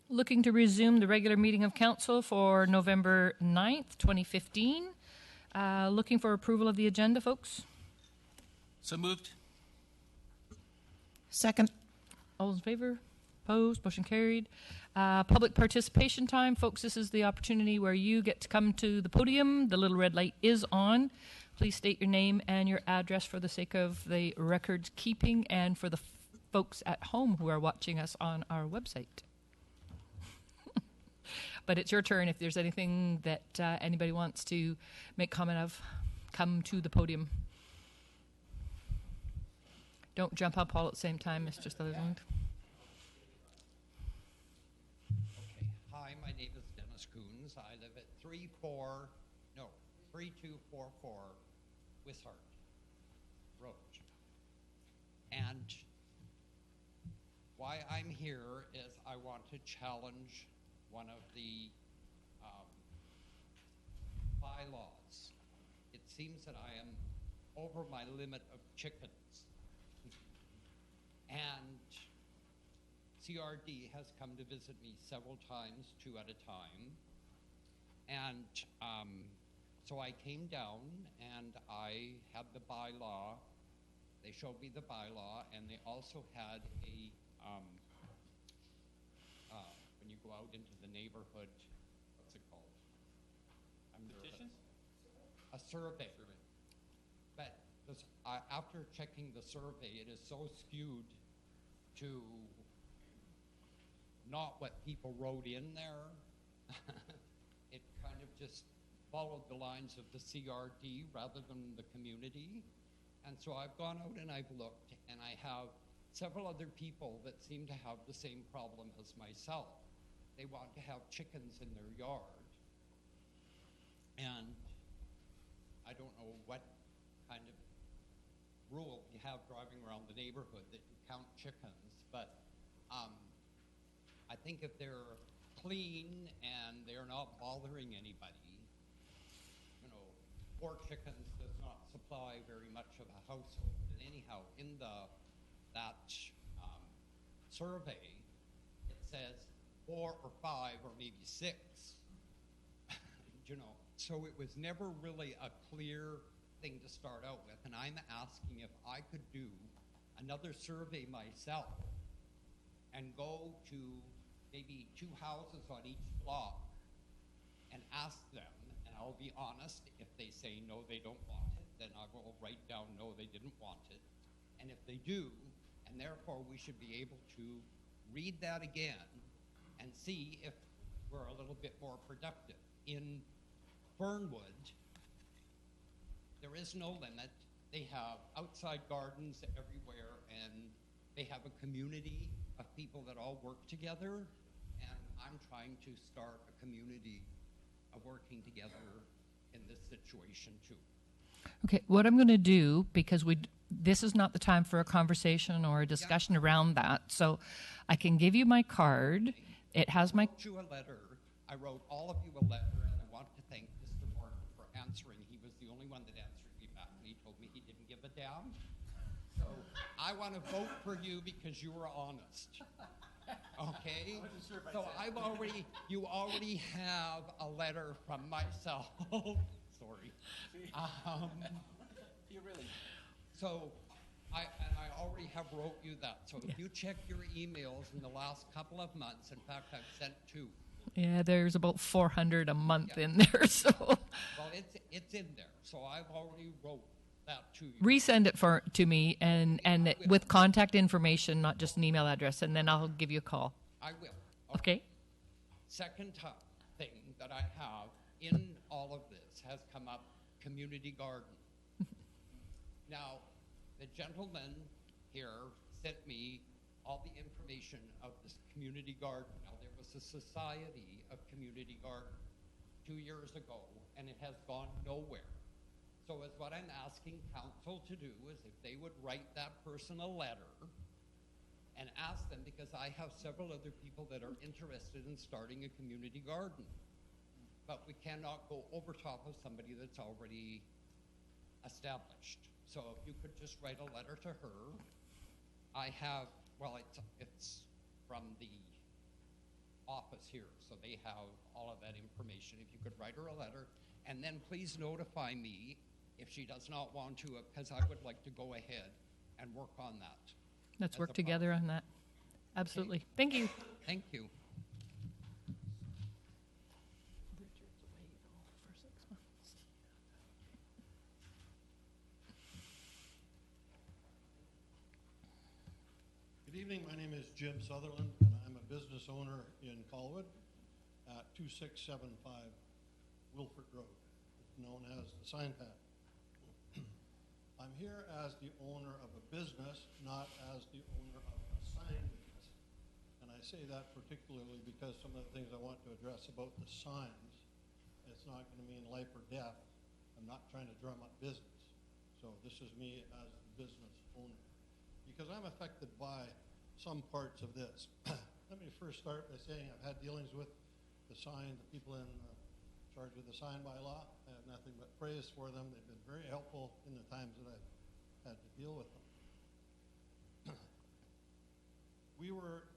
Looking to resume the regular meeting of council for November 9th, 2015. Looking for approval of the agenda, folks. So moved. Second. All those in favor? Opposed? Motion carried. Public participation time. Folks, this is the opportunity where you get to come to the podium. The little red light is on. Please state your name and your address for the sake of the record keeping and for the folks at home who are watching us on our website. But it's your turn. If there's anything that anybody wants to make comment of, come to the podium. Don't jump up all at the same time, Mr. Sutherland. Okay. Hi, my name is Dennis Coons. I live at 3244 Wishart Road. And why I'm here is I want to challenge one of the bylaws. It seems that I am over my limit of chickens. And CRD has come to visit me several times, 2 at a time. And so I came down and I had the bylaw. They showed me the bylaw, and they also had a when you go out into the neighborhood, what's it called? Petition? A survey. But this, after checking the survey, it is so skewed to not what people wrote in there. It kind of just followed the lines of the CRD rather than the community. And so I've gone out and I've looked, and I have several other people that seem to have the same problem as myself. They want to have chickens in their yard. And I don't know what kind of rule you have driving around the neighborhood that you count chickens, but I think if they're clean and they're not bothering anybody, you know, 4 chickens does not supply very much of a household. And anyhow, in that survey, it says 4 or 5 or maybe 6. You know, so it was never really a clear thing to start out with. And I'm asking if I could do another survey myself and go to maybe 2 houses on each block and ask them, and I'll be honest, if they say no, they don't want it, then I will write down no, they didn't want it. And if they do, and therefore we should be able to read that again and see if we're a little bit more productive. In Fernwood, there is no limit. They have outside gardens everywhere, and they have a community of people that all work together, and I'm trying to start a community of working together in this situation too. Okay, what I'm going to do, because this is not the time for a conversation or a discussion around that, so I can give you my card. It has my... I wrote you a letter. I wrote all of you a letter, and I want to thank Mr. Morton for answering. He was the only one that answered me back, and he told me he didn't give a damn. So I want to vote for you because you were honest. Okay? So you already have a letter from myself. Sorry. You really. So I already have wrote you that. So if you check your emails in the last couple of months, in fact, I've sent 2. Yeah, there's about 400 a month in there, so... Well, it's in there, so I've already wrote that to you. Resend it to me, and with contact information, not just an email address, and then I'll give you a call. I will. Okay? Second thing that I have in all of this has come up, community garden. Now, the gentleman here sent me all the information of this community garden. Now, there was a society of community garden 2 years ago, and it has gone nowhere. So as what I'm asking council to do is if they would write that person a letter and ask them, because I have several other people that are interested in starting a community garden. But we cannot go over top of somebody that's already established. So if you could just write a letter to her. I have, well, it's from the office here, so they have all of that information. If you could write her a letter, and then please notify me if she does not want to, because I would like to go ahead and work on that. Let's as work a together on that. Absolutely. Thank you. Thank you. Good evening, my name is Jim Sutherland, and I'm a business owner in Colwood at 2675 Wishart Road, known as the Sign Pad. I'm here as the owner of a business, not as the owner of a sign business. And I say that particularly because some of the things I want to address about the signs, it's not going to mean life or death. I'm not trying to drum up business. So this is me as the business owner. Because I'm affected by some parts of this. Let me first start by saying I've had dealings with the sign, the people in charge of the sign bylaw. I have nothing but praise for them. They've been very helpful in the times that I've had to deal with them. We were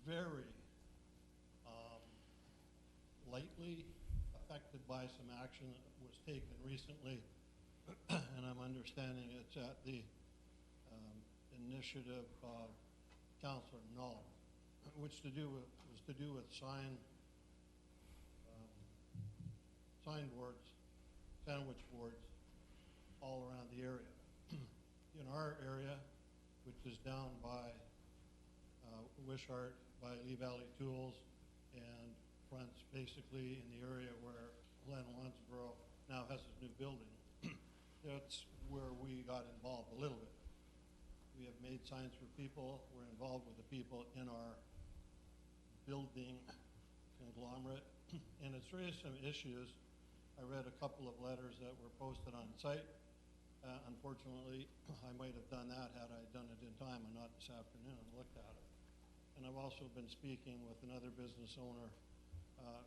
very lightly affected by some action that was taken recently, and I'm understanding it's at the initiative of Councillor Null, which was to do with sign boards, sandwich boards, all around the area. In our area, which is down by Wishart, by Lee Valley Tools, and fronts basically in the area where Glenn Wansboro now has his new building, that's where we got involved a little bit. We have made signs for people. We're involved with the people in our building conglomerate, and it's raised some issues. I read a couple of letters that were posted on site. Unfortunately, I might have done that had I done it in time and not this afternoon and looked at it. And I've also been speaking with another business owner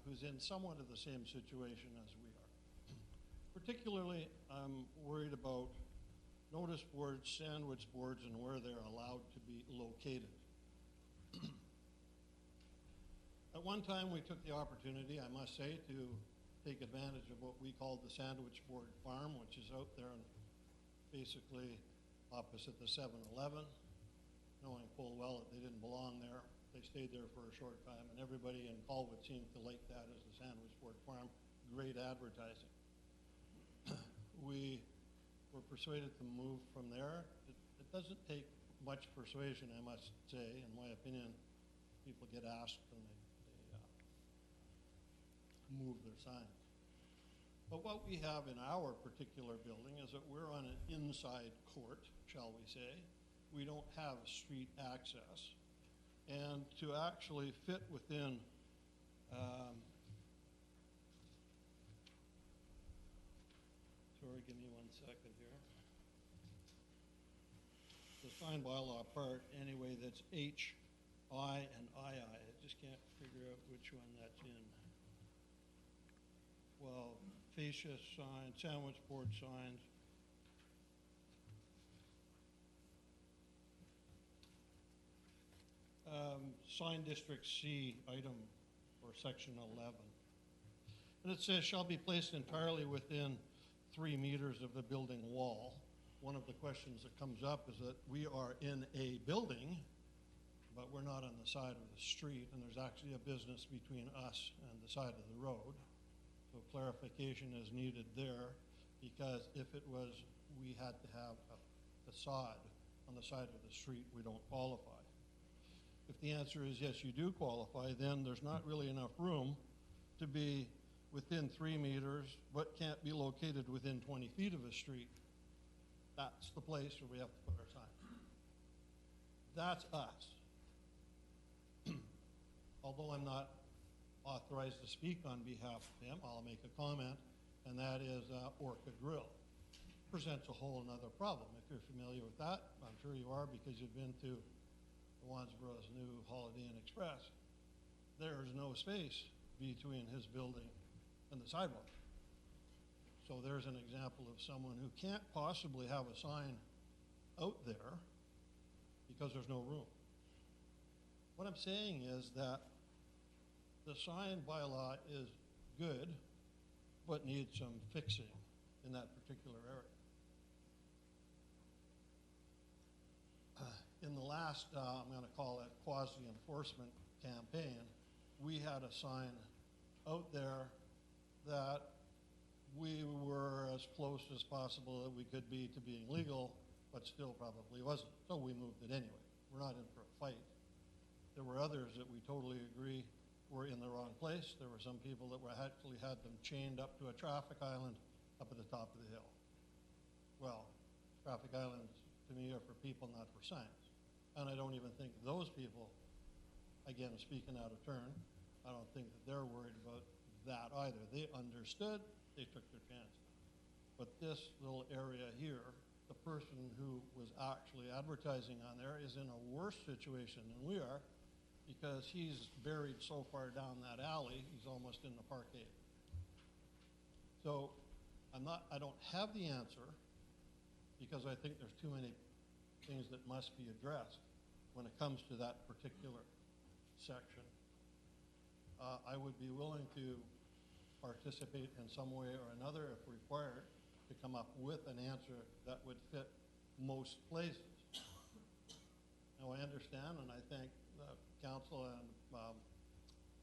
who's in somewhat of the same situation as we are. Particularly, I'm worried about notice boards, sandwich boards, and where they're allowed to be located. At one time, we took the opportunity, I must say, to take advantage of what we called the sandwich board farm, which is out there and basically opposite the 7-Eleven, knowing full well that they didn't belong there. They stayed there for a short time, and everybody in Colwood seemed to like that as the sandwich board farm. Great advertising. We were persuaded to move from there. It doesn't take much persuasion, I must say. In my opinion, people get asked and they move their signs. But what we have in our particular building is that we're on an inside court, shall we say. We don't have street access. And to actually fit within sorry, give me 1 second here. The sign bylaw part, anyway, that's H, I, and II. I just can't figure out which one that's in. Well, fascia signs, sandwich board signs. Sign District C, item or section 11. And it says, shall be placed entirely within 3 meters of the building wall. One of the questions that comes up is that we are in a building, but we're not on the side of the street, and there's actually a business between us and the side of the road. So clarification is needed there, because if it was, we had to have a facade on the side of the street, we don't qualify. If the answer is yes, you do qualify, then there's not really enough room to be within 3 meters, but can't be located within 20 feet of a street. That's the place where we have to put our sign. That's us. Although I'm not authorized to speak on behalf of him, I'll make a comment, and that is Orca Grill. Presents a whole another problem. If you're familiar with that, I'm sure you are because you've been to Wansboro's new Holiday Inn Express. There's no space between his building and the sidewalk. So there's an example of someone who can't possibly have a sign out there because there's no room. What I'm saying is that the sign bylaw is good, but needs some fixing in that particular area. In the last, I'm going to call it quasi-enforcement campaign, we had a sign out there that we were as close as possible that we could be to being legal, but still probably wasn't. So we moved it anyway. We're not in for a fight. There were others that we totally agree were in the wrong place. There were some people that were actually had them chained up to a traffic island up at the top of the hill. Well, traffic islands to me are for people, not for signs. And I don't even think those people, again, speaking out of turn, I don't think that they're worried about that either. They understood, they took their chances. But this little area here, the person who was actually advertising on there is in a worse situation than we are, because he's buried so far down that alley, he's almost in the parkade. So I don't have the answer, because I think there's too many things that must be addressed when it comes to that particular section. I would be willing to participate in some way or another, if required, to come up with an answer that would fit most places. Now, I understand, and I thank the council and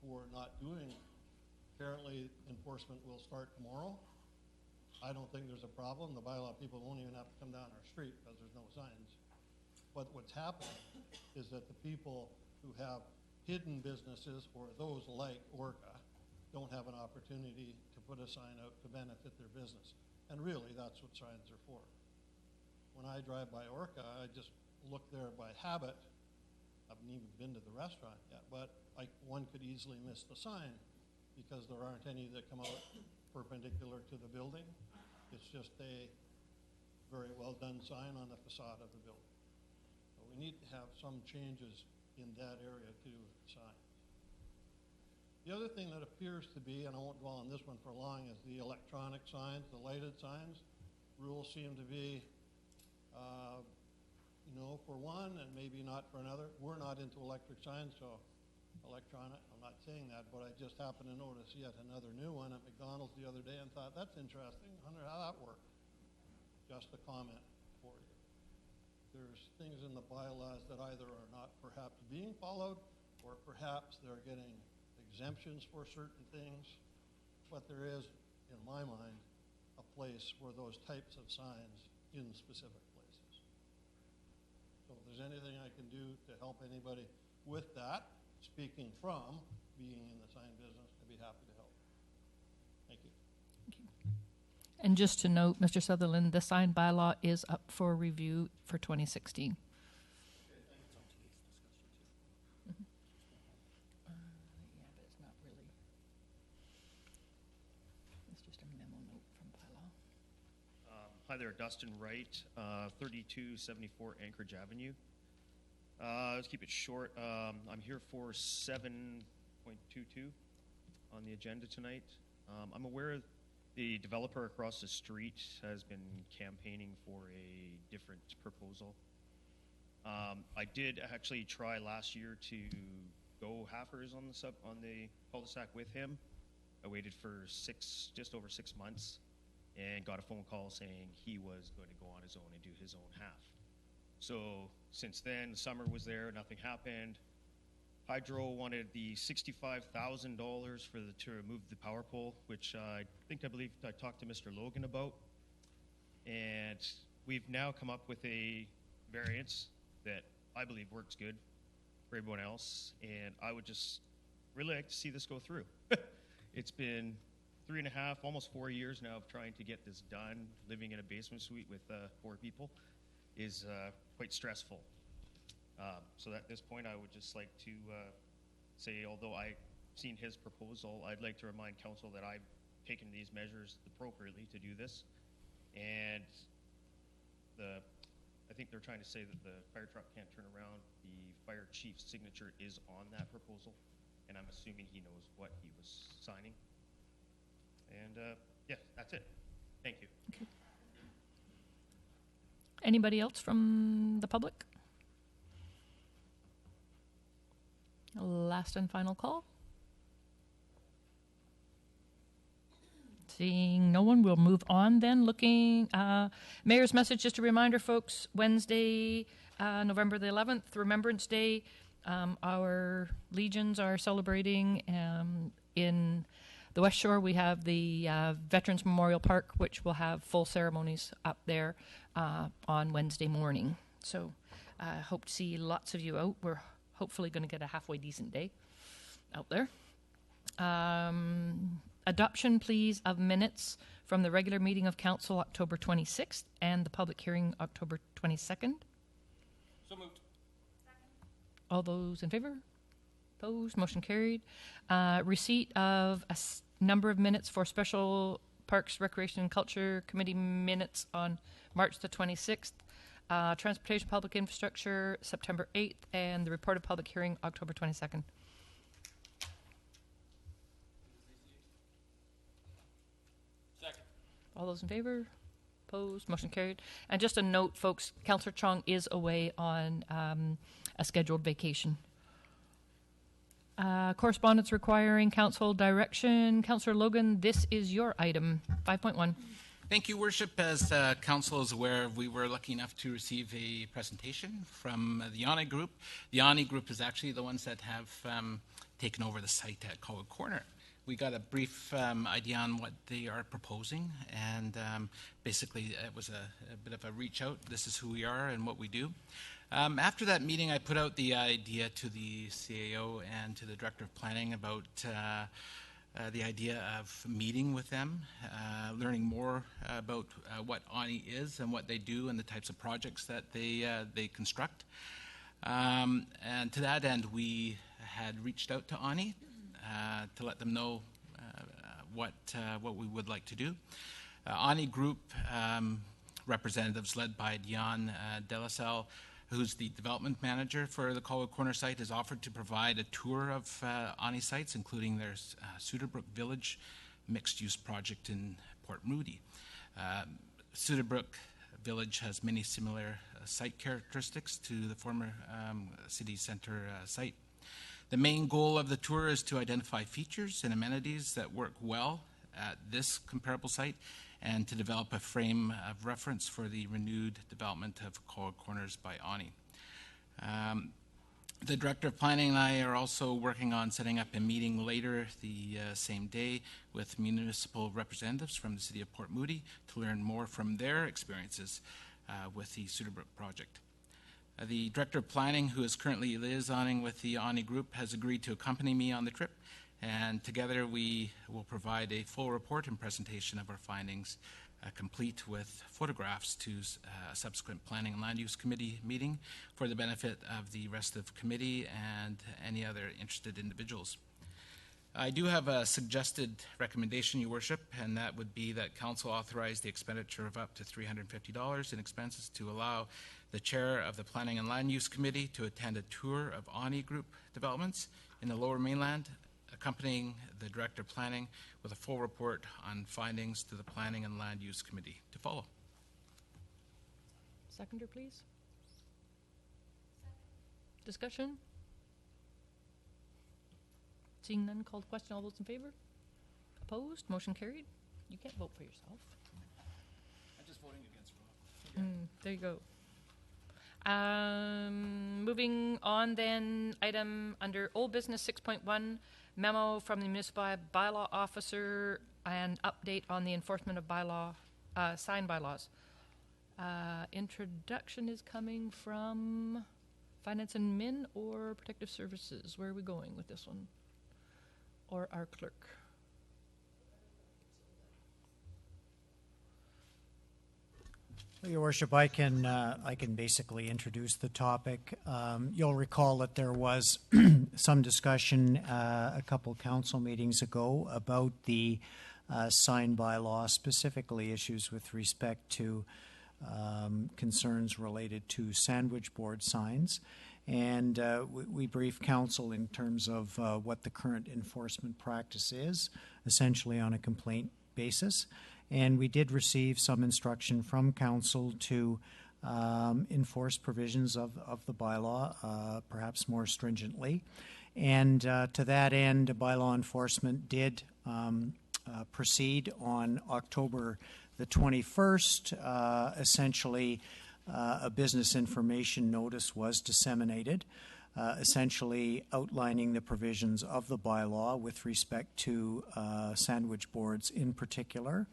for not doing. Apparently, enforcement will start tomorrow. I don't think there's a problem. The bylaw people won't even have to come down our street because there's no signs. But what's happening is that the people who have hidden businesses, or those like Orca, don't have an opportunity to put a sign out to benefit their business. And really, that's what signs are for. When I drive by Orca, I just look there by habit. I haven't even been to the restaurant yet, but one could easily miss the sign because there aren't any that come out perpendicular to the building. It's just a very well done sign on the facade of the building. So we need to have some changes in that area to signs. The other thing that appears to be, and I won't dwell on this one for long, is the electronic signs, the lighted signs. Rules seem to be, for one and maybe not for another. We're not into electric signs, so electronic, I'm not saying that, but I just happened to notice yet another new one at McDonald's the other day and thought, that's interesting. I wonder how that worked. Just a comment for you. There's things in the bylaws that either are not perhaps being followed, or perhaps they're getting exemptions for certain things, but there is, in my mind, a place for those types of signs in specific places. So if there's anything I can do to help anybody with that, speaking from being in the sign business, I'd be happy to help. Thank you. Thank you. And just to note, Mr. Sutherland, the sign bylaw is up for review for 2016. Hi there, Dustin Wright, 3274 Anchorage Avenue. Let's keep it short. I'm here for 7.22 on the agenda tonight. I'm aware the developer across the street has been campaigning for a different proposal. I did actually try last year to go halfers on the cul-de-sac with him. I waited for just over 6 months, and got a phone call saying he was going to go on his own and do his own half. So since then, the summer was there, nothing happened. Hydro wanted the $65,000 to remove the power pole, which I believe I talked to Mr. Logan about. And we've now come up with a variance that I believe works good for everyone else. And I would just really like to see this go through. It's been 3.5, almost 4 years now of trying to get this done. Living in a basement suite with 4 people is quite stressful. So at this point, I would just like to say, although I've seen his proposal, I'd like to remind council that I've taken these measures appropriately to do this. And I think they're trying to say that the fire truck can't turn around. The fire chief's signature is on that proposal, and I'm assuming he knows what he was signing. And yeah, that's it. Thank you. Okay. Anybody else from the public? Last and final call. Seeing no one, we'll move on then. Mayor's message, just a reminder, folks, Wednesday, November the 11th, Remembrance Day. Our legions are celebrating in the West Shore. We have the Veterans Memorial Park, which will have full ceremonies up there on Wednesday morning. So I hope to see lots of you out. We're hopefully going to get a halfway decent day out there. Adoption, please, of minutes from the regular meeting of Council October 26th and the public hearing October 22nd. So moved. All those in favor? Opposed? Motion carried. Receipt of a number of minutes for Special Parks, Recreation and Culture Committee minutes on March the 26th. Transportation, Public Infrastructure, September 8th, and the report of public hearing October 22nd. Second. All those in favor? Opposed? Motion carried. And just a note, folks, Councillor Chong is away on a scheduled vacation. Correspondence requiring council direction. Councillor Logan, this is your item, 5.1. Thank you, Worship. As Council is aware, we were lucky enough to receive a presentation from the ONNI GROUP. The ONNI GROUP is actually the ones that have taken over the site at Colwood Corner. We got a brief idea on what they are proposing, and basically it was a bit of a reach out. This is who we are and what we do. After that meeting, I put out the idea to the CAO and to the Director of Planning about the idea of meeting with them, learning more about what ONNI is and what they do and the types of projects that they construct. And to that end, we had reached out to ONNI to let them know what we would like to do. ONNI GROUP representatives led by Dion Delassalle, who's the development manager for the Colwood Corner site, has offered to provide a tour of ONNI sites, including their Cedarbrooke Village mixed-use project in Port Moody. Cedarbrooke Village has many similar site characteristics to the former city centre site. The main goal of the tour is to identify features and amenities that work well at this comparable site and to develop a frame of reference for the renewed development of Colwood Corners by ONNI. The Director of Planning and I are also working on setting up a meeting later the same day with municipal representatives from the City of Port Moody to learn more from their experiences with the Cedarbrooke project. The Director of Planning, who is currently liaisoning with the ONNI GROUP, has agreed to accompany me on the trip, and together we will provide a full report and presentation of our findings, complete with photographs to a subsequent Planning and Land Use Committee meeting for the benefit of the rest of the committee and any other interested individuals. I do have a suggested recommendation, Your Worship, and that would be that Council authorize the expenditure of up to $350 in expenses to allow the Chair of the Planning and Land Use Committee to attend a tour of ONNI GROUP developments in the Lower Mainland, accompanying the Director of Planning with a full report on findings to the Planning and Land Use Committee to follow. Seconder, please. Discussion? Seeing none, called question. All those in favor? Opposed? Motion carried. You can't vote for yourself. I'm just voting against Rob. There you go. Moving on then, item under old business 6.1, memo from the Municipal Bylaw Officer and update on the enforcement of sign bylaws. Introduction is coming from Finance and Min or Protective Services. Where are we going with this one? Or our clerk? Your Worship, I can basically introduce the topic. You'll recall that there was some discussion a couple council meetings ago about the sign bylaw, specifically issues with respect to concerns related to sandwich board signs. And we briefed council in terms of what the current enforcement practice is, essentially on a complaint basis. And we did receive some instruction from council to enforce provisions of the bylaw, perhaps more stringently. And to that end, bylaw enforcement did proceed. On October the 21st, essentially, a business information notice was disseminated, essentially outlining the provisions of the bylaw with respect to sandwich boards in particular,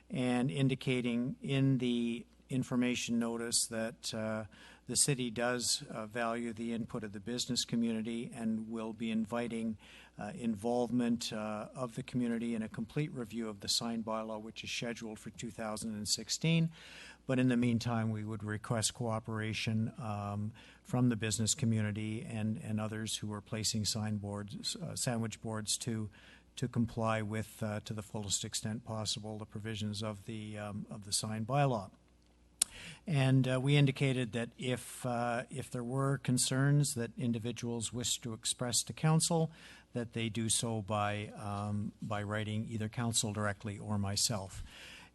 and indicating in the information notice that the city does value the input of the business community and will be inviting involvement of the community in a complete review of the sign bylaw, which is scheduled for 2016. But in the meantime, we would request cooperation from the business community and others who are placing sandwich boards to comply with, to the fullest extent possible, the provisions of the sign bylaw. And we indicated that if there were concerns that individuals wish to express to council, that they do so by writing either council directly or myself.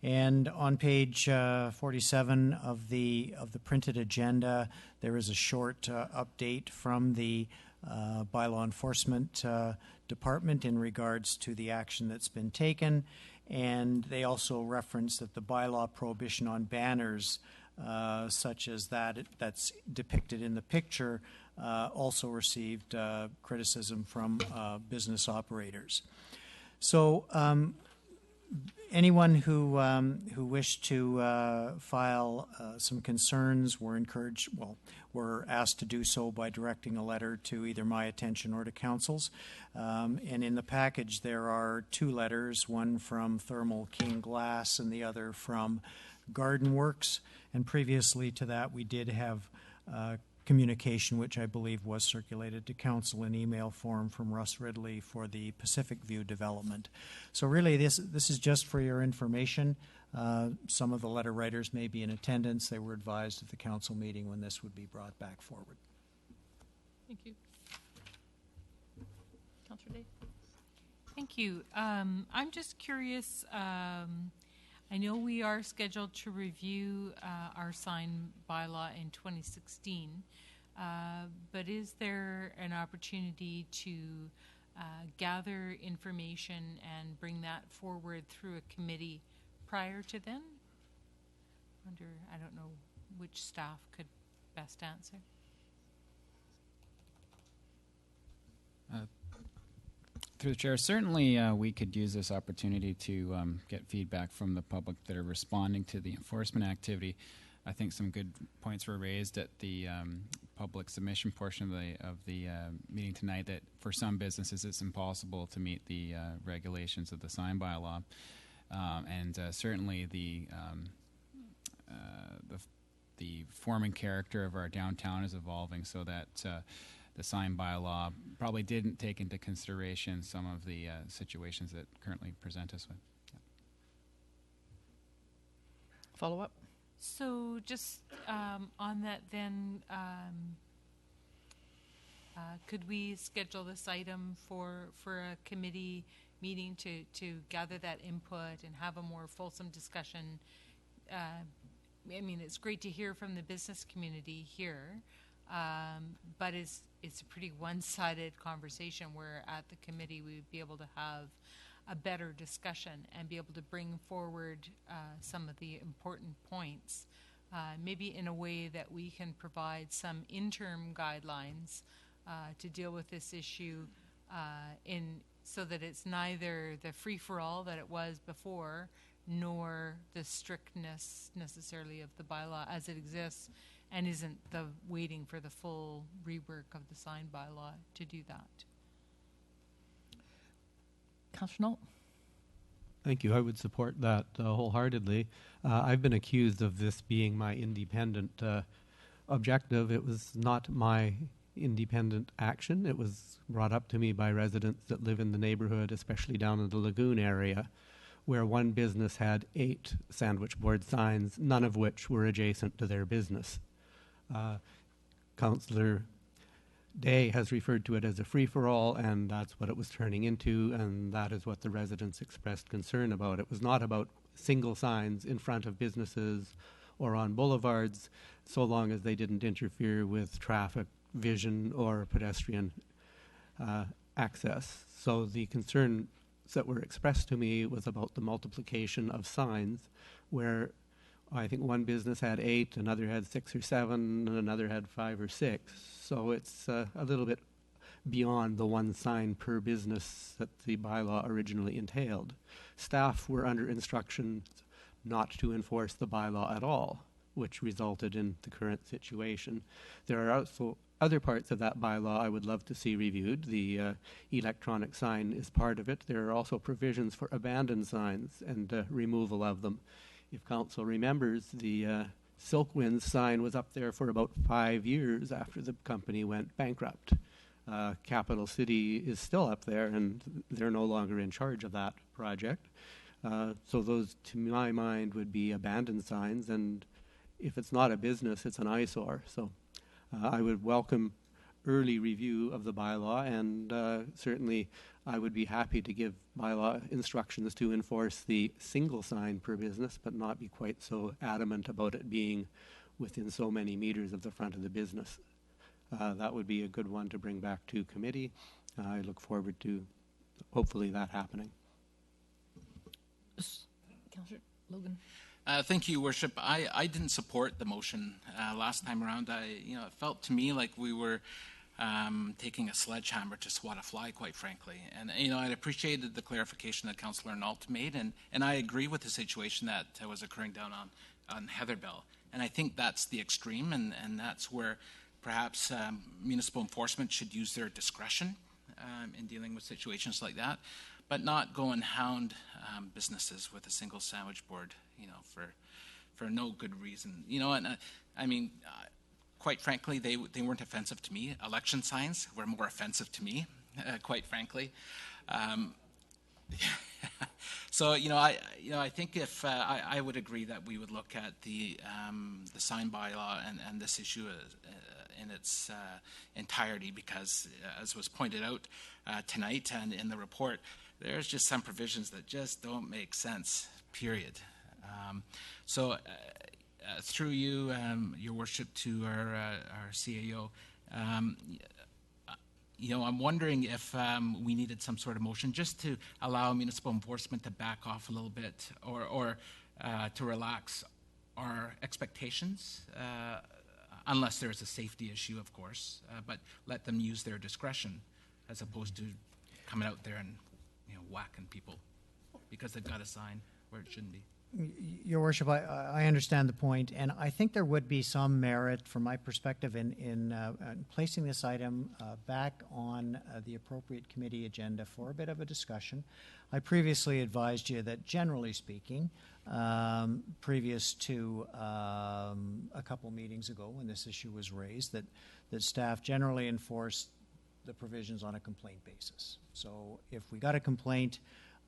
And on page 47 of the printed agenda, there is a short update from the Bylaw Enforcement Department in regards to the action that's been taken. And they also reference that the bylaw prohibition on banners such as that's depicted in the picture also received criticism from business operators. So anyone who wished to file some concerns were asked to do so by directing a letter to either my attention or to council's. And in the package there are two letters, one from Thermal King Glass and the other from Garden Works. And previously to that, we did have communication, which I believe was circulated to council in email form from Russ Ridley for the Pacific View development. So really, this is just for your information. Some of the letter writers may be in attendance. They were advised at the council meeting when this would be brought back forward. Thank you. Councillor Day. Thank you. I'm just curious. I know we are scheduled to review our sign bylaw in 2016, but is there an opportunity to gather information and bring that forward through a committee prior to then? I don't know which staff could best answer. Through the chair, certainly we could use this opportunity to get feedback from the public that are responding to the enforcement activity. I think some good points were raised at the public submission portion of the meeting tonight, that for some businesses it's impossible to meet the regulations of the sign bylaw, and certainly the form and character of our downtown is evolving, so that the sign bylaw probably didn't take into consideration some of the situations that currently present us with. Yeah. Follow up? So just on that then, could we schedule this item for a committee meeting to gather that input and have a more fulsome discussion? I mean, it's great to hear from the business community here, but it's a pretty one-sided conversation, where at the committee we would be able to have a better discussion and be able to bring forward some of the important points, maybe in a way that we can provide some interim guidelines to deal with this issue so that it's neither the free-for-all that it was before, nor the strictness necessarily of the bylaw as it exists, and isn't the waiting for the full rework of the sign bylaw to do that. Councillor Knoll. Thank you. I would support that wholeheartedly. I've been accused of this being my independent objective. It was not my independent action. It was brought up to me by residents that live in the neighborhood, especially down in the Lagoon area, where one business had 8 sandwich board signs, none of which were adjacent to their business. Councillor Day has referred to it as a free-for-all, and that's what it was turning into, and that is what the residents expressed concern about. It was not about single signs in front of businesses or on boulevards, so long as they didn't interfere with traffic, vision, or pedestrian access. So the concern that were expressed to me was about the multiplication of signs, where I think one business had 8, another had 6 or 7, and another had 5 or 6. So it's a little bit beyond the one sign per business that the bylaw originally entailed. Staff were under instructions not to enforce the bylaw at all, which resulted in the current situation. There are also other parts of that bylaw I would love to see reviewed. The electronic sign is part of it. There are also provisions for abandoned signs and removal of them. If council remembers, the Silkwinds sign was up there for about 5 years after the company went bankrupt. Capital City is still up there, and they're no longer in charge of that project. So those, to my mind, would be abandoned signs, and if it's not a business, it's an eyesore. So I would welcome early review of the bylaw, and certainly I would be happy to give bylaw instructions to enforce the single sign per business, but not be quite so adamant about it being within so many meters of the front of the business. That would be a good one to bring back to committee. I look forward to hopefully that happening. Councillor Logan. Thank you, Worship. I didn't support the motion last time around. It felt to me like we were taking a sledgehammer to swat a fly, quite frankly. And I appreciated the clarification that Councillor Nault made, and I agree with the situation that was occurring down on Heatherbell. And I think that's the extreme, and that's where perhaps municipal enforcement should use their discretion in dealing with situations like that, but not go and hound businesses with a single sandwich board, for no good reason. And I mean, quite frankly, they weren't offensive to me. Election signs were more offensive to me, quite frankly. So I think if I would agree that we would look at the sign bylaw and this issue in its entirety, because as was pointed out tonight and in the report, there's just some provisions that just don't make sense, period. So through you, Your Worship, to our CAO, I'm wondering if we needed some sort of motion just to allow municipal enforcement to back off a little bit, or to relax our expectations, unless there's a safety issue, of course, but let them use their discretion as opposed to coming out there and whacking people because they've got a sign where it shouldn't be. Your Worship, I understand the point, and I think there would be some merit, from my perspective, in placing this item back on the appropriate committee agenda for a bit of a discussion. I previously advised you that, generally speaking, previous to a couple meetings ago when this issue was raised, that staff generally enforced the provisions on a complaint basis. So if we got a complaint,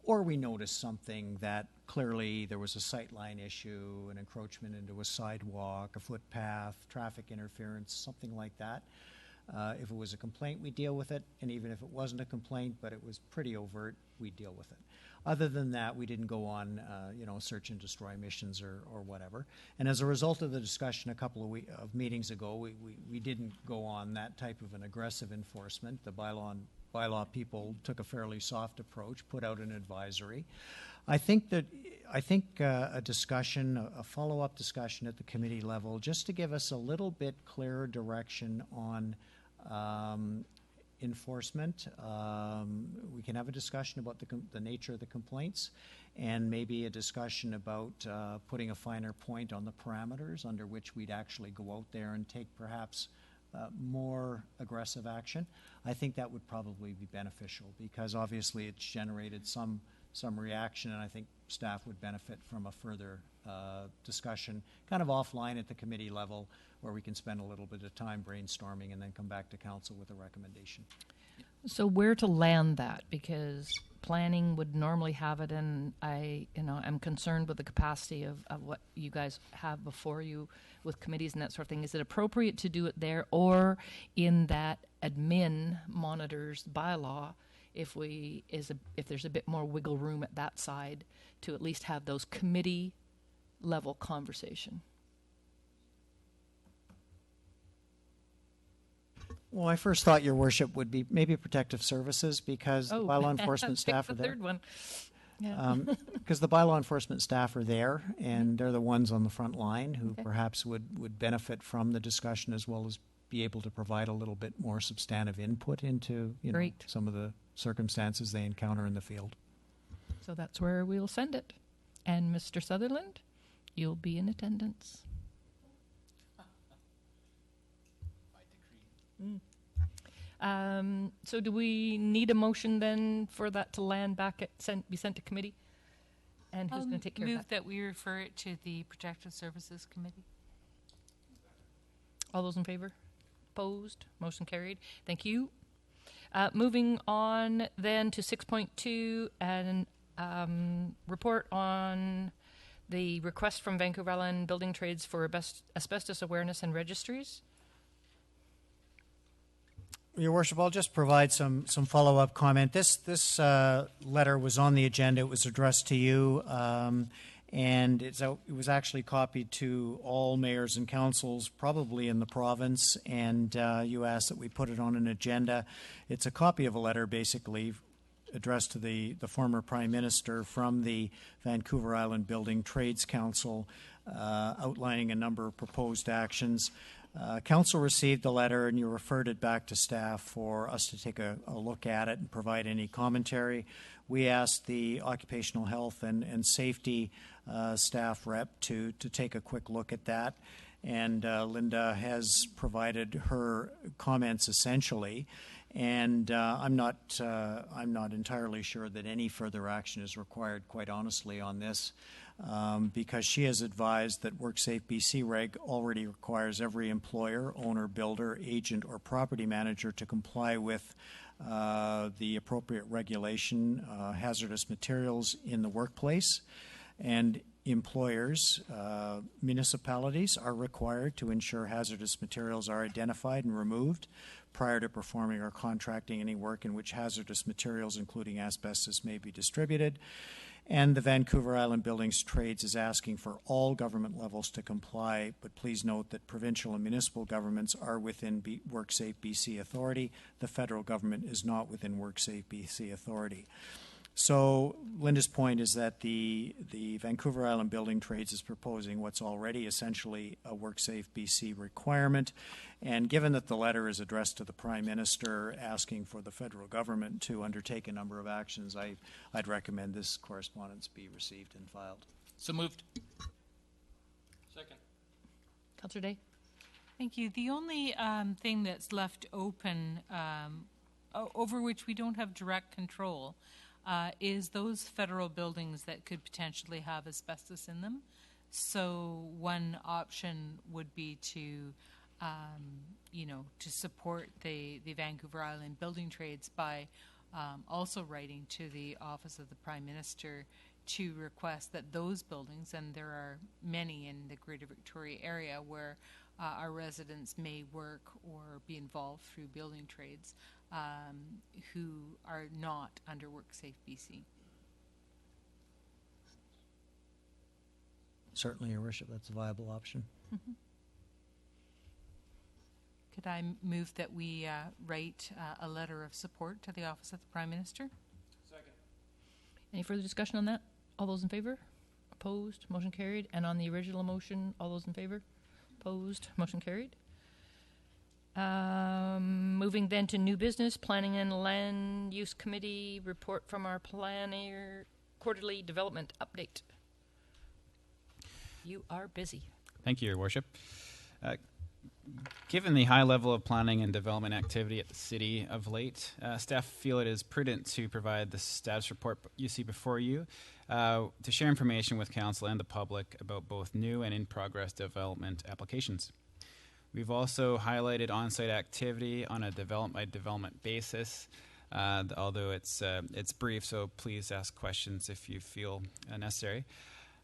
or we noticed something that clearly there was a sightline issue, an encroachment into a sidewalk, a footpath, traffic interference, something like that. If it was a complaint, we'd deal with it. And even if it wasn't a complaint, but it was pretty overt, we'd deal with it. Other than that, we didn't go on, search and destroy missions or whatever. And as a result of the discussion a couple of meetings ago, we didn't go on that type of an aggressive enforcement. The bylaw people took a fairly soft approach, put out an advisory. I think a discussion, a follow-up discussion at the committee level, just to give us a little bit clearer direction on enforcement. We can have a discussion about the nature of the complaints, and maybe a discussion about putting a finer point on the parameters under which we'd actually go out there and take perhaps more aggressive action. I think that would probably be beneficial, because obviously it's generated some reaction, and I think staff would benefit from a further discussion kind of offline at the committee level, where we can spend a little bit of time brainstorming and then come back to council with a recommendation. So where to land that? Because planning would normally have it, and I'm concerned with the capacity of what you guys have before you with committees and that sort of thing. Is it appropriate to do it there, or in that admin monitors bylaw, if there's a bit more wiggle room at that side to at least have those committee level conversation? Well, I first thought, Your Worship, would be maybe protective services, because the bylaw enforcement pick staff the are there. third one. Yeah. Because the bylaw enforcement staff are there, and they're the ones on the front line who Okay. perhaps would benefit from the discussion, as well as be able to provide a little bit more substantive input into Great. some of the circumstances they encounter in the field. So that's where we'll send it. And Mr. Sutherland, you'll be in attendance. So do we need a motion then for that to land back be sent to committee? And who's going to take care of Move that? that we refer it to the Protective Services Committee. All those in favor? Opposed? Motion carried. Thank you. Moving on then to 6.2 and report on the request from Vancouver Island Building Trades for asbestos awareness and registries. Your Worship, I'll just provide some follow-up comment. This letter was on the agenda. It was addressed to you, and it was actually copied to all mayors and councils, probably in the province, and you asked that we put it on an agenda. It's a copy of a letter, basically, addressed to the former Prime Minister from the Vancouver Island Building Trades Council, outlining a number of proposed actions. Council received the letter, and you referred it back to staff for us to take a look at it and provide any commentary. We asked the occupational health and safety staff rep to take a quick look at that, and Linda has provided her comments essentially. And I'm not entirely sure that any further action is required, quite honestly, on this. Because she has advised that WorkSafe BC Reg already requires every employer, owner, builder, agent, or property manager to comply with the appropriate regulation, hazardous materials in the workplace. And employers, municipalities are required to ensure hazardous materials are identified and removed prior to performing or contracting any work in which hazardous materials, including asbestos, may be distributed. And the Vancouver Island Buildings Trades is asking for all government levels to comply, but please note that provincial and municipal governments are within WorkSafe BC authority. The federal government is not within WorkSafe BC authority. So Linda's point is that the Vancouver Island Building Trades is proposing what's already essentially a WorkSafe BC requirement. And given that the letter is addressed to the Prime Minister asking for the federal government to undertake a number of actions, I'd recommend this correspondence be received and filed. So moved. Second. Councillor Day? Thank you. The only thing that's left open over which we don't have direct control is those federal buildings that could potentially have asbestos in them. So one option would be to, to support the Vancouver Island Building Trades by also writing to the Office of the Prime Minister to request that those buildings, and there are many in the Greater Victoria area where our residents may work or be involved through building trades, who are not under WorkSafe BC. Certainly, Your Worship, that's a viable option. Mm-hmm. Could I move that we write a letter of support to the Office of the Prime Minister? Second. Any further discussion on that? All those in favor? Opposed? Motion carried. And on the original motion, all those in favor? Opposed? Motion carried. Moving then to new business, Planning and Land Use Committee report from our planner, quarterly development update. You are busy. Thank you, Your Worship. Given the high level of planning and development activity at the city of late, staff feel it is prudent to provide the status report you see before you to share information with council and the public about both new and in-progress development applications. We've also highlighted on-site activity on a development-by-development basis, although it's brief, so please ask questions if you feel necessary.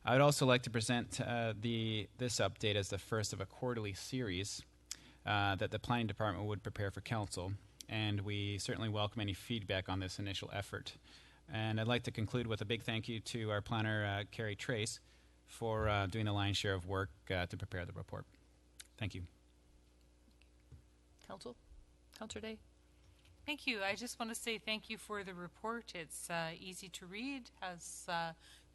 I would also like to present this update as the first of a quarterly series that the Planning Department would prepare for Council, and we certainly welcome any feedback on this initial effort. And I'd like to conclude with a big thank you to our planner, Carrie Trace, for doing the lion's share of work to prepare the report. Thank you. Councillor Day? Thank you. I just want to say thank you for the report. It's easy to read, has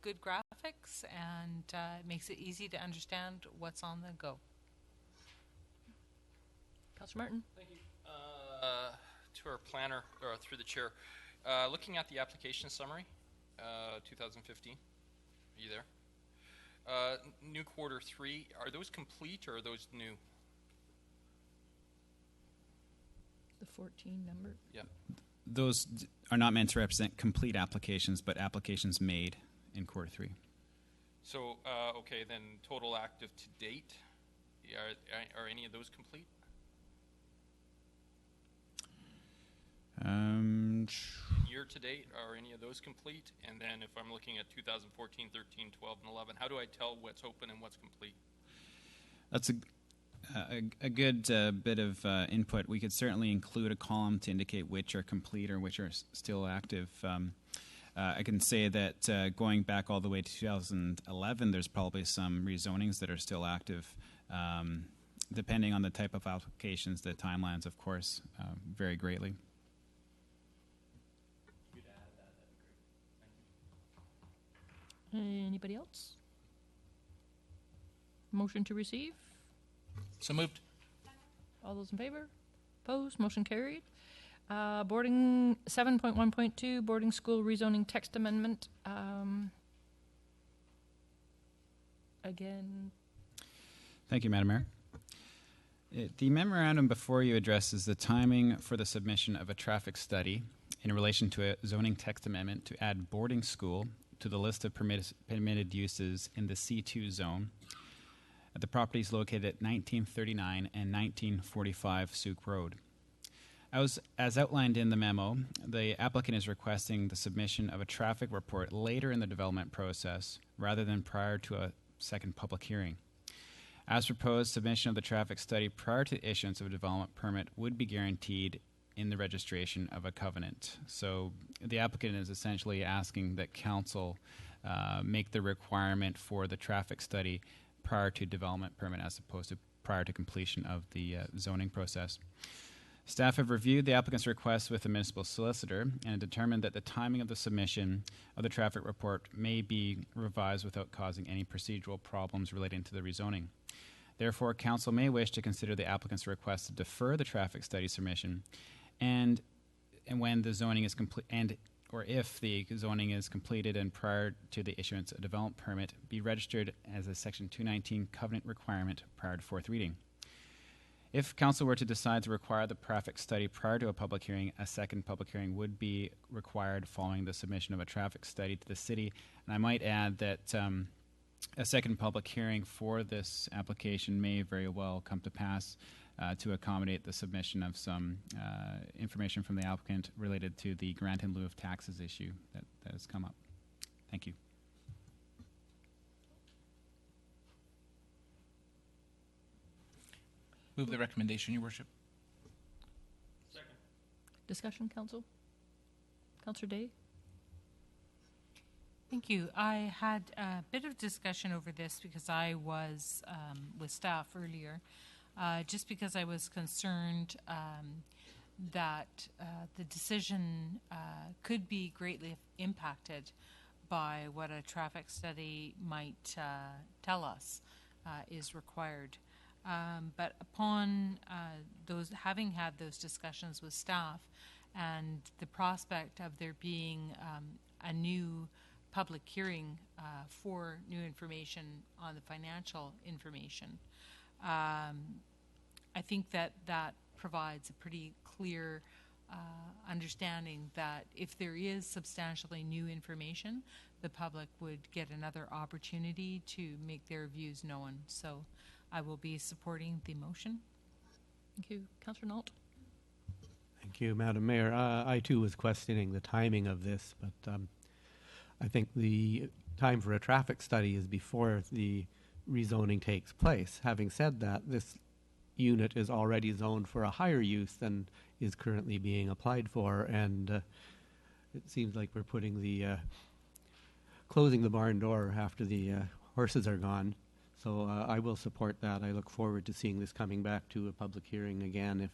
good graphics, and it makes it easy to understand what's on the go. Councillor Martin? Thank you. To our planner, or through the chair, looking at the application summary, 2015, are you there? New quarter 3, are those complete or are those new? The 14 number? Yeah. Those are not meant to represent complete applications, but applications made in quarter 3. So, okay, then total active to date, are any of those complete? Year to date, are any of those complete? And then if I'm looking at 2014, 13, 12, and 11, how do I tell what's open and what's complete? That's a good bit of input. We could certainly include a column to indicate which are complete or which are still active. I can say that going back all the way to 2011, there's probably some rezonings that are still active. Depending on the type of applications, the timelines, of course, vary greatly. Anybody else? Motion to receive? So moved. All those in favor? Opposed? Motion carried. Boarding 7.1.2, boarding school rezoning text amendment. Again. Thank you, Madam Mayor. The memorandum before you addresses the timing for the submission of a traffic study in relation to a zoning text amendment to add boarding school to the list of permitted uses in the C2 zone at the properties located at 1939 and 1945 Souk Road. As outlined in the memo, the applicant is requesting the submission of a traffic report later in the development process rather than prior to a second public hearing. As proposed, submission of the traffic study prior to the issuance of a development permit would be guaranteed in the registration of a covenant. So the applicant is essentially asking that council make the requirement for the traffic study prior to development permit as opposed to prior to completion of the zoning process. Staff have reviewed the applicant's request with the municipal solicitor and determined that the timing of the submission of the traffic report may be revised without causing any procedural problems relating to the rezoning. Therefore, council may wish to consider the applicant's request to defer the traffic study submission and when the zoning is complete, or if the zoning is completed and prior to the issuance of a development permit, be registered as a Section 219 covenant requirement prior to fourth reading. If council were to decide to require the traffic study prior to a public hearing, a second public hearing would be required following the submission of a traffic study to the city. And I might add that a second public hearing for this application may very well come to pass to accommodate the submission of some information from the applicant related to the grant in lieu of taxes issue that has come up. Thank you. Move the recommendation, Your Worship. Second. Discussion, council? Councillor Day? Thank you. I had a bit of discussion over this because I was with staff earlier, just because I was concerned that the decision could be greatly impacted by what a traffic study might tell us is required. But upon having had those discussions with staff and the prospect of there being a new public hearing for new information on the financial information, I think that provides a pretty clear understanding that if there is substantially new information, the public would get another opportunity to make their views known. So I will be supporting the motion. Thank you. Councillor Nault? Thank you, Madam Mayor. I too was questioning the timing of this, but I think the time for a traffic study is before the rezoning takes place. Having said that, this unit is already zoned for a higher use than is currently being applied for, and it seems like we're putting the closing the barn door after the horses are gone. So I will support that. I look forward to seeing this coming back to a public hearing again if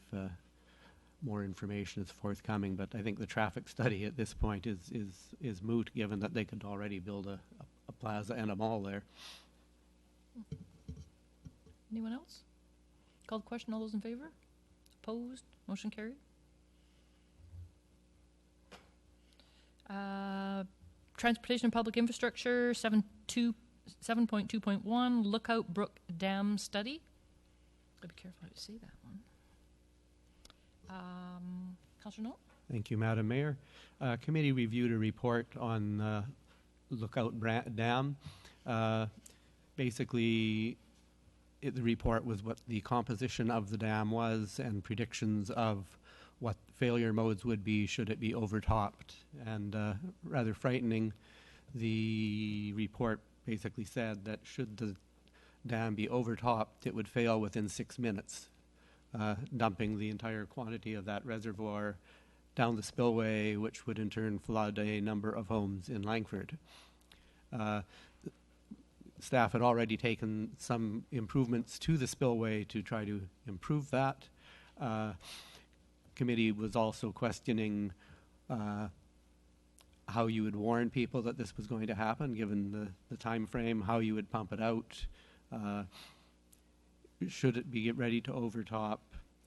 more information is forthcoming. But I think the traffic study at this point is moot, given that they could already build a plaza and a mall there. Anyone else? Called question. All those in favor? Opposed? Motion carried. Transportation and Public Infrastructure 7.2.1 Lookout Brook Dam Study. Gotta be careful how you say that one. Councillor Knoll? Thank you, Madam Mayor. Committee reviewed a report on Lookout Dam. Basically, the report was what the composition of the dam was and predictions of what failure modes would be should it be overtopped. And rather frightening, the report basically said that should the dam be overtopped, it would fail within 6 minutes, dumping the entire quantity of that reservoir down the spillway, which would in turn flood a number of homes in Langford. Staff had already taken some improvements to the spillway to try to improve that. Committee was also questioning how you would warn people that this was going to happen, given the time frame, how you would pump it out, should it be ready to overtop,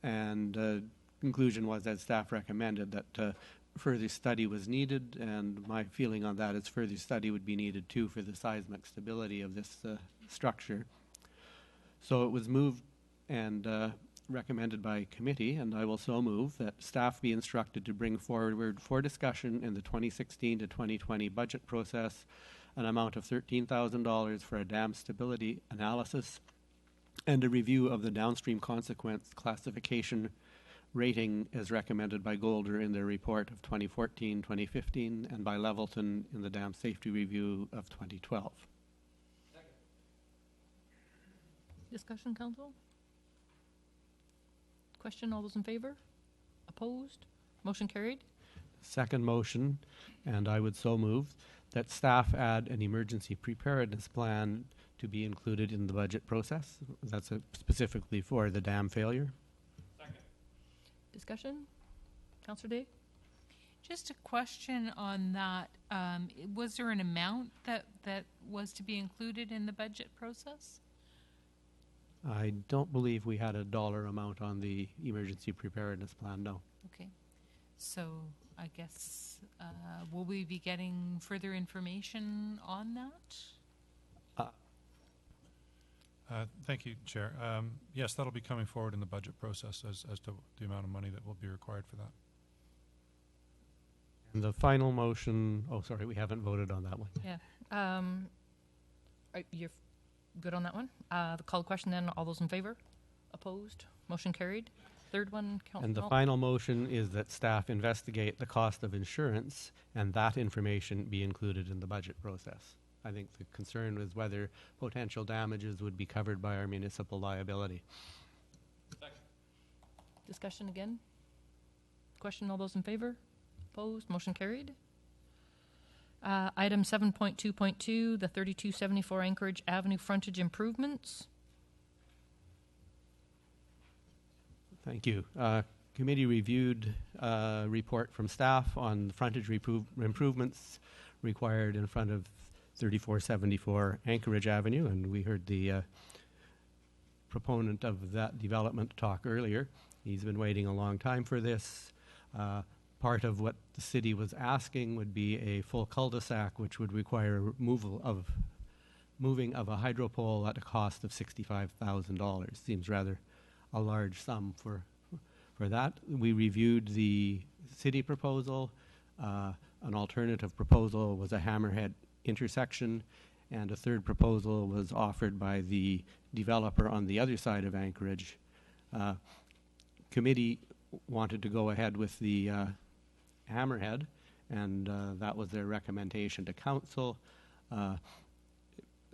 and conclusion was, as staff recommended, that further study was needed, and my feeling on that is further study would be needed too for the seismic stability of this structure. So it was moved and recommended by committee, and I will so move that staff be instructed to bring forward for discussion in the 2016 to 2020 budget process an amount of $13,000 for a dam stability analysis and a review of the downstream consequence classification rating as recommended by Golder in their report of 2014-2015 and by Levelton in the dam safety review of 2012. Discussion, council? Question, all those in favor? Opposed? Motion carried. Second motion, and I would so move, that staff add an emergency preparedness plan to be included in the budget process. That's specifically for the dam failure. Discussion? Councillor Day? Just a question on that. Was there an amount that was to be included in the budget process? I don't believe we had a dollar amount on the emergency preparedness plan, no. Okay. So I guess, will we be getting further information on that? Thank you, Chair. Yes, that'll be coming forward in the budget process as to the amount of money that will be required for that. And the final motion, oh, sorry, we haven't voted on that one. Yeah. You're good on that one? The call question then, all those in favor? Opposed? Motion carried. Third one, And the final motion is that staff investigate the cost of insurance and that information be included in the budget process. I think the concern was whether potential damages would be covered by our municipal liability. Discussion again. Question, all those in favor? Opposed? Motion carried. Item 7.2.2, the 3274 Anchorage Avenue frontage improvements. Thank you. Committee reviewed a report from staff on the frontage improvements required in front of 3474 Anchorage Avenue, and we heard the proponent of that development talk earlier. He's been waiting a long time for this. Part of what the city was asking would be a full cul-de-sac, which would require moving of a hydropole at a cost of $65,000. Seems rather a large sum for that. We reviewed the city proposal. An alternative proposal was a hammerhead intersection, and a third proposal was offered by the developer on the other side of Anchorage. Committee wanted to go ahead with the hammerhead, and that was their recommendation to council.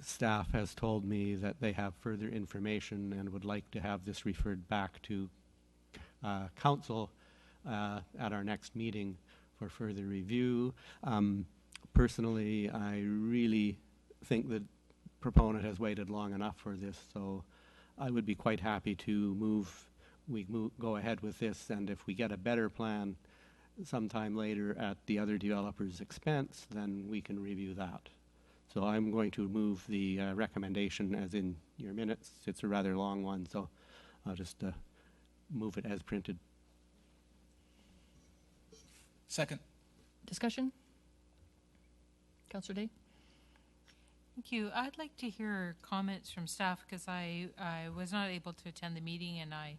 Staff has told me that they have further information and would like to have this referred back to council at our next meeting for further review. Personally, I really think the proponent has waited long enough for this, so I would be quite happy to move we go ahead with this, and if we get a better plan sometime later at the other developer's expense, then we can review that. So I'm going to move the recommendation as in your minutes. It's a rather long one, so I'll just move it as printed. Second. Discussion? Councillor Day? Thank you. I'd like to hear comments from staff because I was not able to attend the meeting, and I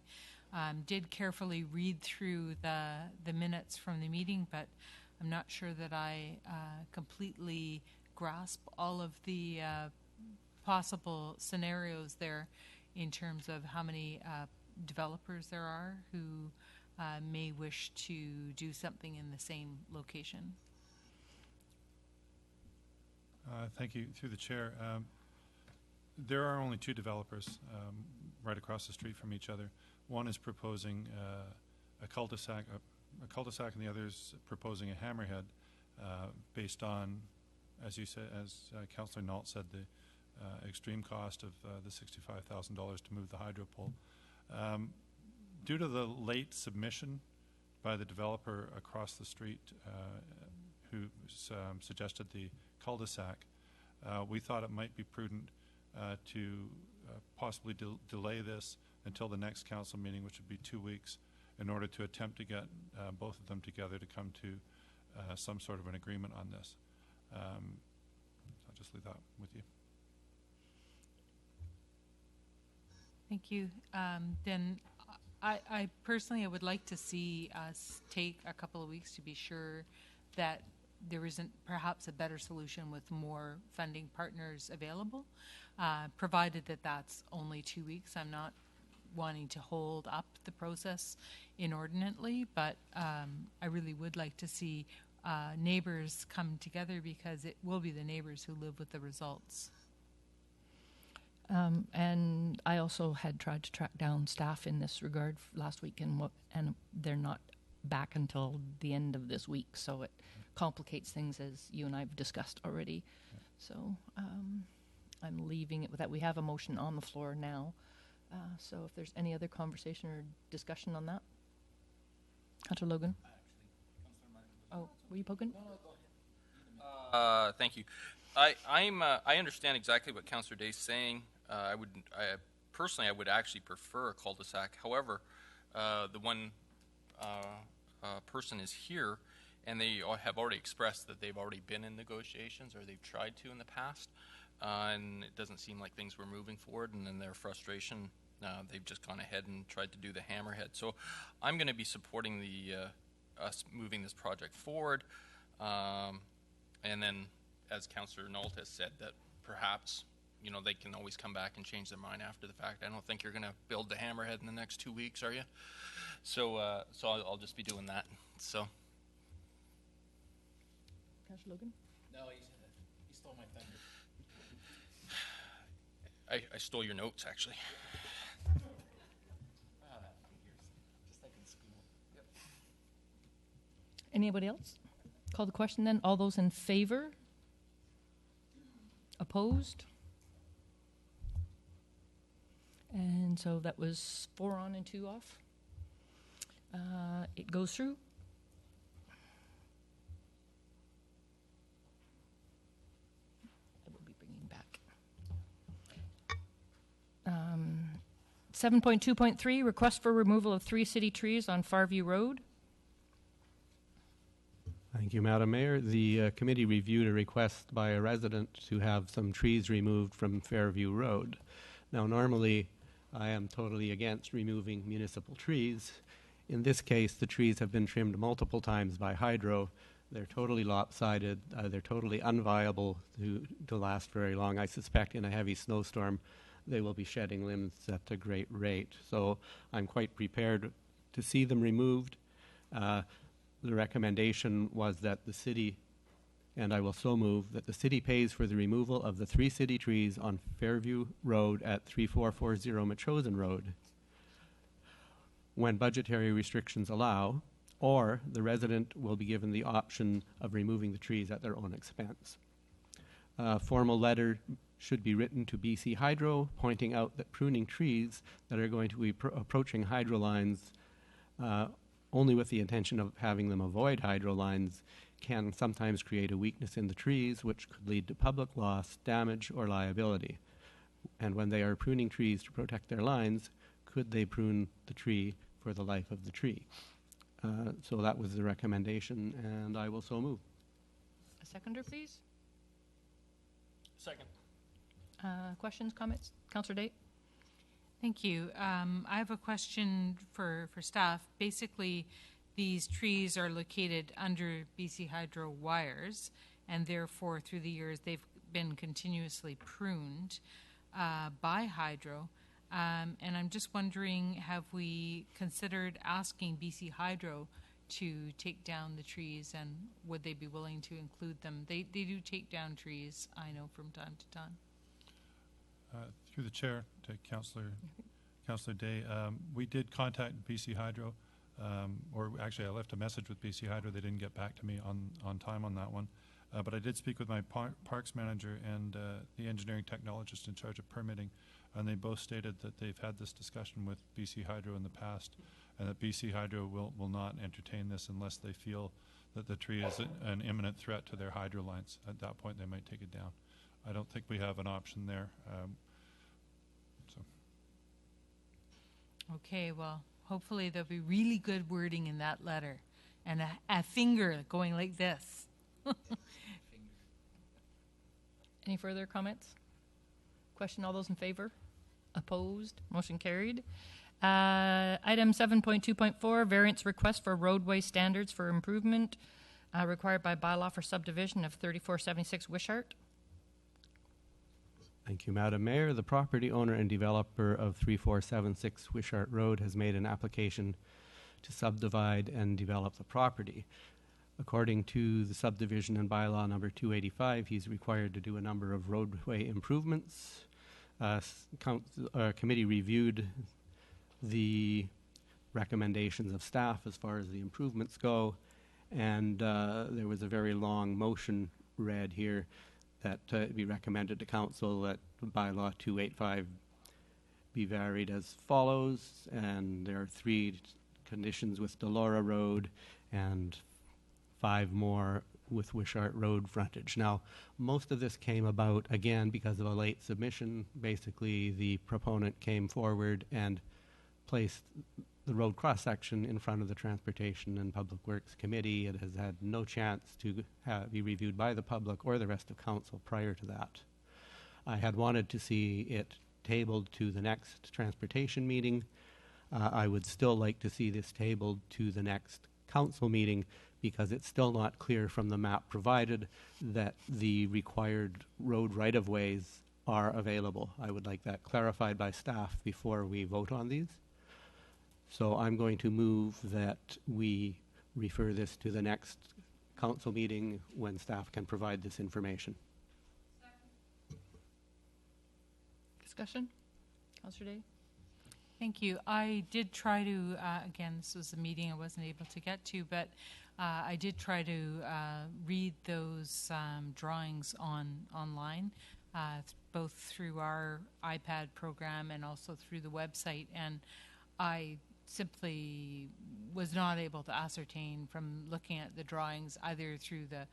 did carefully read through the minutes from the meeting, but I'm not sure that I completely grasp all of the possible scenarios there in terms of how many developers there are who may wish to do something in the same location. Thank you. Through the chair, there are only two developers right across the street from each other. One is proposing a cul-de-sac, and the other is proposing a hammerhead based on, as you said, as Councillor Nault said, the extreme cost of the $65,000 to move the hydro pole. Due to the late submission by the developer across the street who suggested the cul-de-sac, we thought it might be prudent to possibly delay this until the next council meeting, which would be 2 weeks, in order to attempt to get both of them together to come to some sort of an agreement on this. I'll just leave that with you. Thank you. Then I personally, I would like to see us take a couple of weeks to be sure that there isn't perhaps a better solution with more funding partners available, provided that that's only 2 weeks. I'm not wanting to hold up the process inordinately, but I really would like to see neighbors come together, because it will be the neighbors who live with the results. And I also had tried to track down staff in this regard last week, and they're not back until the end of this week, so it complicates things, as you and I have discussed already. So I'm leaving it with that. We have a motion on the floor now, so if there's any other conversation or discussion on that. Councillor Logan? Oh, were you poking? Thank you. I understand exactly what Councillor Day's saying. Personally, I would actually prefer a cul-de-sac. However, the one person is here, and they have already expressed that they've already been in negotiations, or they've tried to in the past, and it doesn't seem like things were moving forward, and in their frustration, they've just gone ahead and tried to do the hammerhead. So I'm going to be supporting us moving this project forward, and then, as Councillor Nault has said, that perhaps, you know, they can always come back and change their mind after the fact. I don't think you're going to build the hammerhead in the next 2 weeks, are you? So I'll just be doing that. So. Councillor Logan? No, he stole my thunder. I stole your notes, actually. Just like in school. Yep. Anybody else? Call the question then. All those in favor? Opposed? And so that was 4 on and 2 off. It goes through. I will be bringing back. 7.2.3, request for removal of 3 city trees on Farview Road. Thank you, Madam Mayor. The committee reviewed a request by a resident to have some trees removed from Fairview Road. Now, normally, I am totally against removing municipal trees. In this case, the trees have been trimmed multiple times by hydro. They're totally lopsided. They're totally unviable to last very long. I suspect in a heavy snowstorm, they will be shedding limbs at a great rate. So I'm quite prepared to see them removed. The recommendation was that the city, and I will so move, that the city pays for the removal of the 3 city trees on Fairview Road at 3440 Machosen Road when budgetary restrictions allow, or the resident will be given the option of removing the trees at their own expense. A formal letter should be written to BC Hydro pointing out that pruning trees that are going to be approaching hydro lines only with the intention of having them avoid hydro lines can sometimes create a weakness in the trees, which could lead to public loss, damage, or liability. And when they are pruning trees to protect their lines, could they prune the tree for the life of the tree? So that was the recommendation, and I will so move. A seconder, please. Second. Questions, comments? Councillor Day? Thank you. I have a question for staff. Basically, these trees are located under BC Hydro wires, and therefore, through the years, they've been continuously pruned by Hydro. And I'm just wondering, have we considered asking BC Hydro to take down the trees, and would they be willing to include them? They do take down trees, I know, from time to time. Through the chair to Councillor Day, we did contact BC Hydro, or actually I left a message with BC Hydro. They didn't get back to me on time on that one. But I did speak with my parks manager and the engineering technologist in charge of permitting, and they both stated that they've had this discussion with BC Hydro in the past, and that BC Hydro will not entertain this unless they feel that the tree is an imminent threat to their hydro lines. At that point, they might take it down. I don't think we have an option there. Okay, well, hopefully there'll be really good wording in that letter, and a finger going like this. Any further comments? Question, all those in favor? Opposed? Motion carried. Item 7.2.4, variance request for roadway standards for improvement required by bylaw for subdivision of 3476 Wishart. Thank you, Madam Mayor. The property owner and developer of 3476 Wishart Road has made an application to subdivide and develop the property. According to the subdivision and bylaw number 285, he's required to do a number of roadway improvements. Committee reviewed the recommendations of staff as far as the improvements go, and there was a very long motion read here that it be recommended to council that bylaw 285 be varied as follows, and there are 3 conditions with Delora Road and 5 more with Wishart Road frontage. Now, most of this came about, again, because of a late submission. Basically, the proponent came forward and placed the road cross-section in front of the Transportation and Public Works Committee. It has had no chance to be reviewed by the public or the rest of council prior to that. I had wanted to see it tabled to the next transportation meeting. I would still like to see this tabled to the next council meeting because it's still not clear from the map provided that the required road right-of-ways are available. I would like that clarified by staff before we vote on these. So I'm going to move that we refer this to the next council meeting when staff can provide this information. Discussion? Councillor Day? Thank you. I did try to, again, this was a meeting I wasn't able to get to, but I did try to read those drawings online, both through our iPad program and also through the website, and I simply was not able to ascertain from looking at the drawings either through the,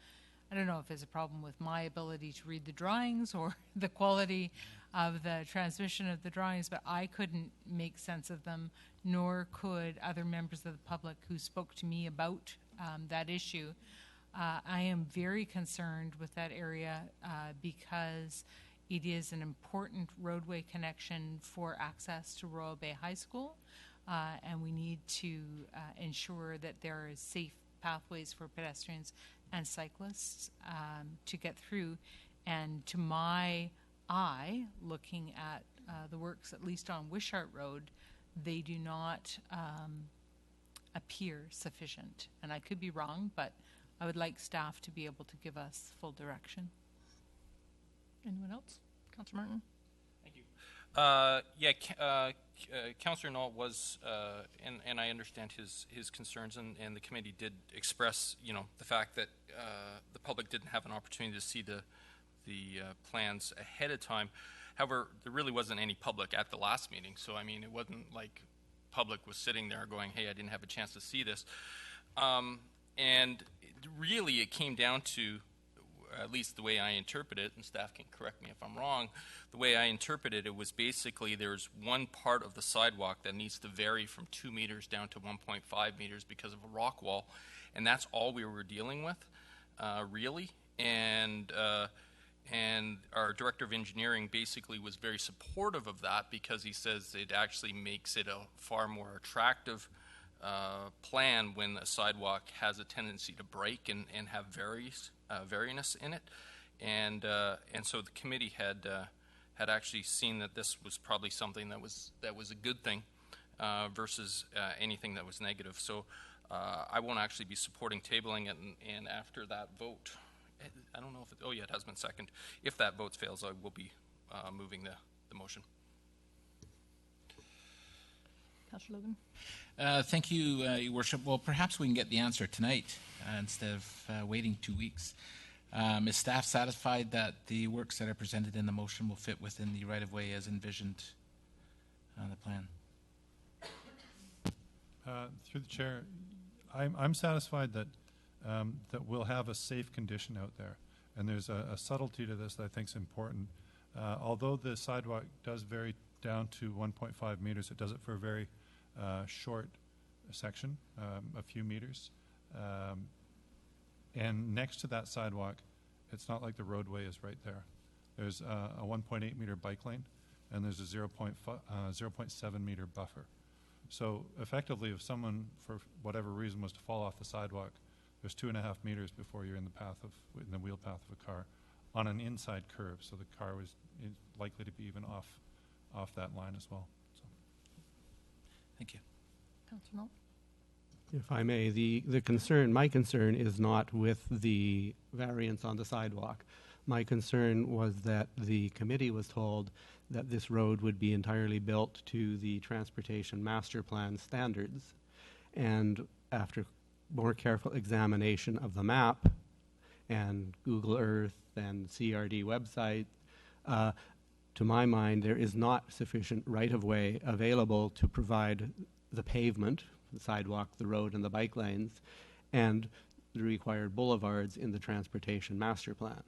I don't know if there's a problem with my ability to read the drawings or the quality of the transmission of the drawings, but I couldn't make sense of them, nor could other members of the public who spoke to me about that issue. I am very concerned with that area because it is an important roadway connection for access to Royal Bay High School, and we need to ensure that there are safe pathways for pedestrians and cyclists to get through. And to my eye, looking at the works, at least on Wishart Road, they do not appear sufficient. And I could be wrong, but I would like staff to be able to give us full direction. Anyone else? Councillor Martin? Thank you. Councillor Knoll was, and I understand his concerns, and the committee did express, the fact that the public didn't have an opportunity to see plans ahead of time. However, there really wasn't any public at the last meeting, so I mean, it wasn't like public was sitting there going, hey, I didn't have a chance to see this. And really it came down to, at least the way I interpret it, and staff can correct me if I'm wrong, the way I interpreted it was basically there's one part of the sidewalk that needs to vary from 2 meters down to 1.5 meters because of a rock wall, and that's all we were dealing with, really. And our director of engineering basically was very supportive of that because he says it actually makes it a far more attractive plan when a sidewalk has a tendency to break and have variness in it. And so the committee had actually seen that this was probably something that was a good thing versus anything that was negative. So I won't actually be supporting tabling it, and after that vote, I don't know if it, oh yeah, it has been seconded. If that vote fails, I will be moving the motion. Councillor Logan. Thank you, Your Worship. Well, perhaps we can get the answer tonight instead of waiting 2 weeks. Is staff satisfied that the works that are presented in the motion will fit within the right-of-way as envisioned on the plan? Through the chair, I'm satisfied that that we'll have a safe condition out there. And there's a subtlety to this that I think is important. Although the sidewalk does vary down to 1.5 meters, it does it for a very short section, a few meters. And next to that sidewalk, it's not like the roadway is right there. There's a 1.8 meter bike lane, and there's a 0.7 meter buffer. So effectively, if someone, for whatever reason, was to fall off the sidewalk, there's 2.5 meters before you're in the wheel path of a car on an inside curve. So the car is likely to be even off that line as well. So. Thank you. Councillor Knoll. If I may, my concern is not with the variance on the sidewalk. My concern was that the committee was told that this road would be entirely built to the Transportation Master Plan standards. And after more careful examination of the map and Google Earth and CRD website, to my mind, there is not sufficient right-of-way available to provide the pavement, the sidewalk, the road, and the bike lanes, and the required boulevards in the Transportation Master Plan.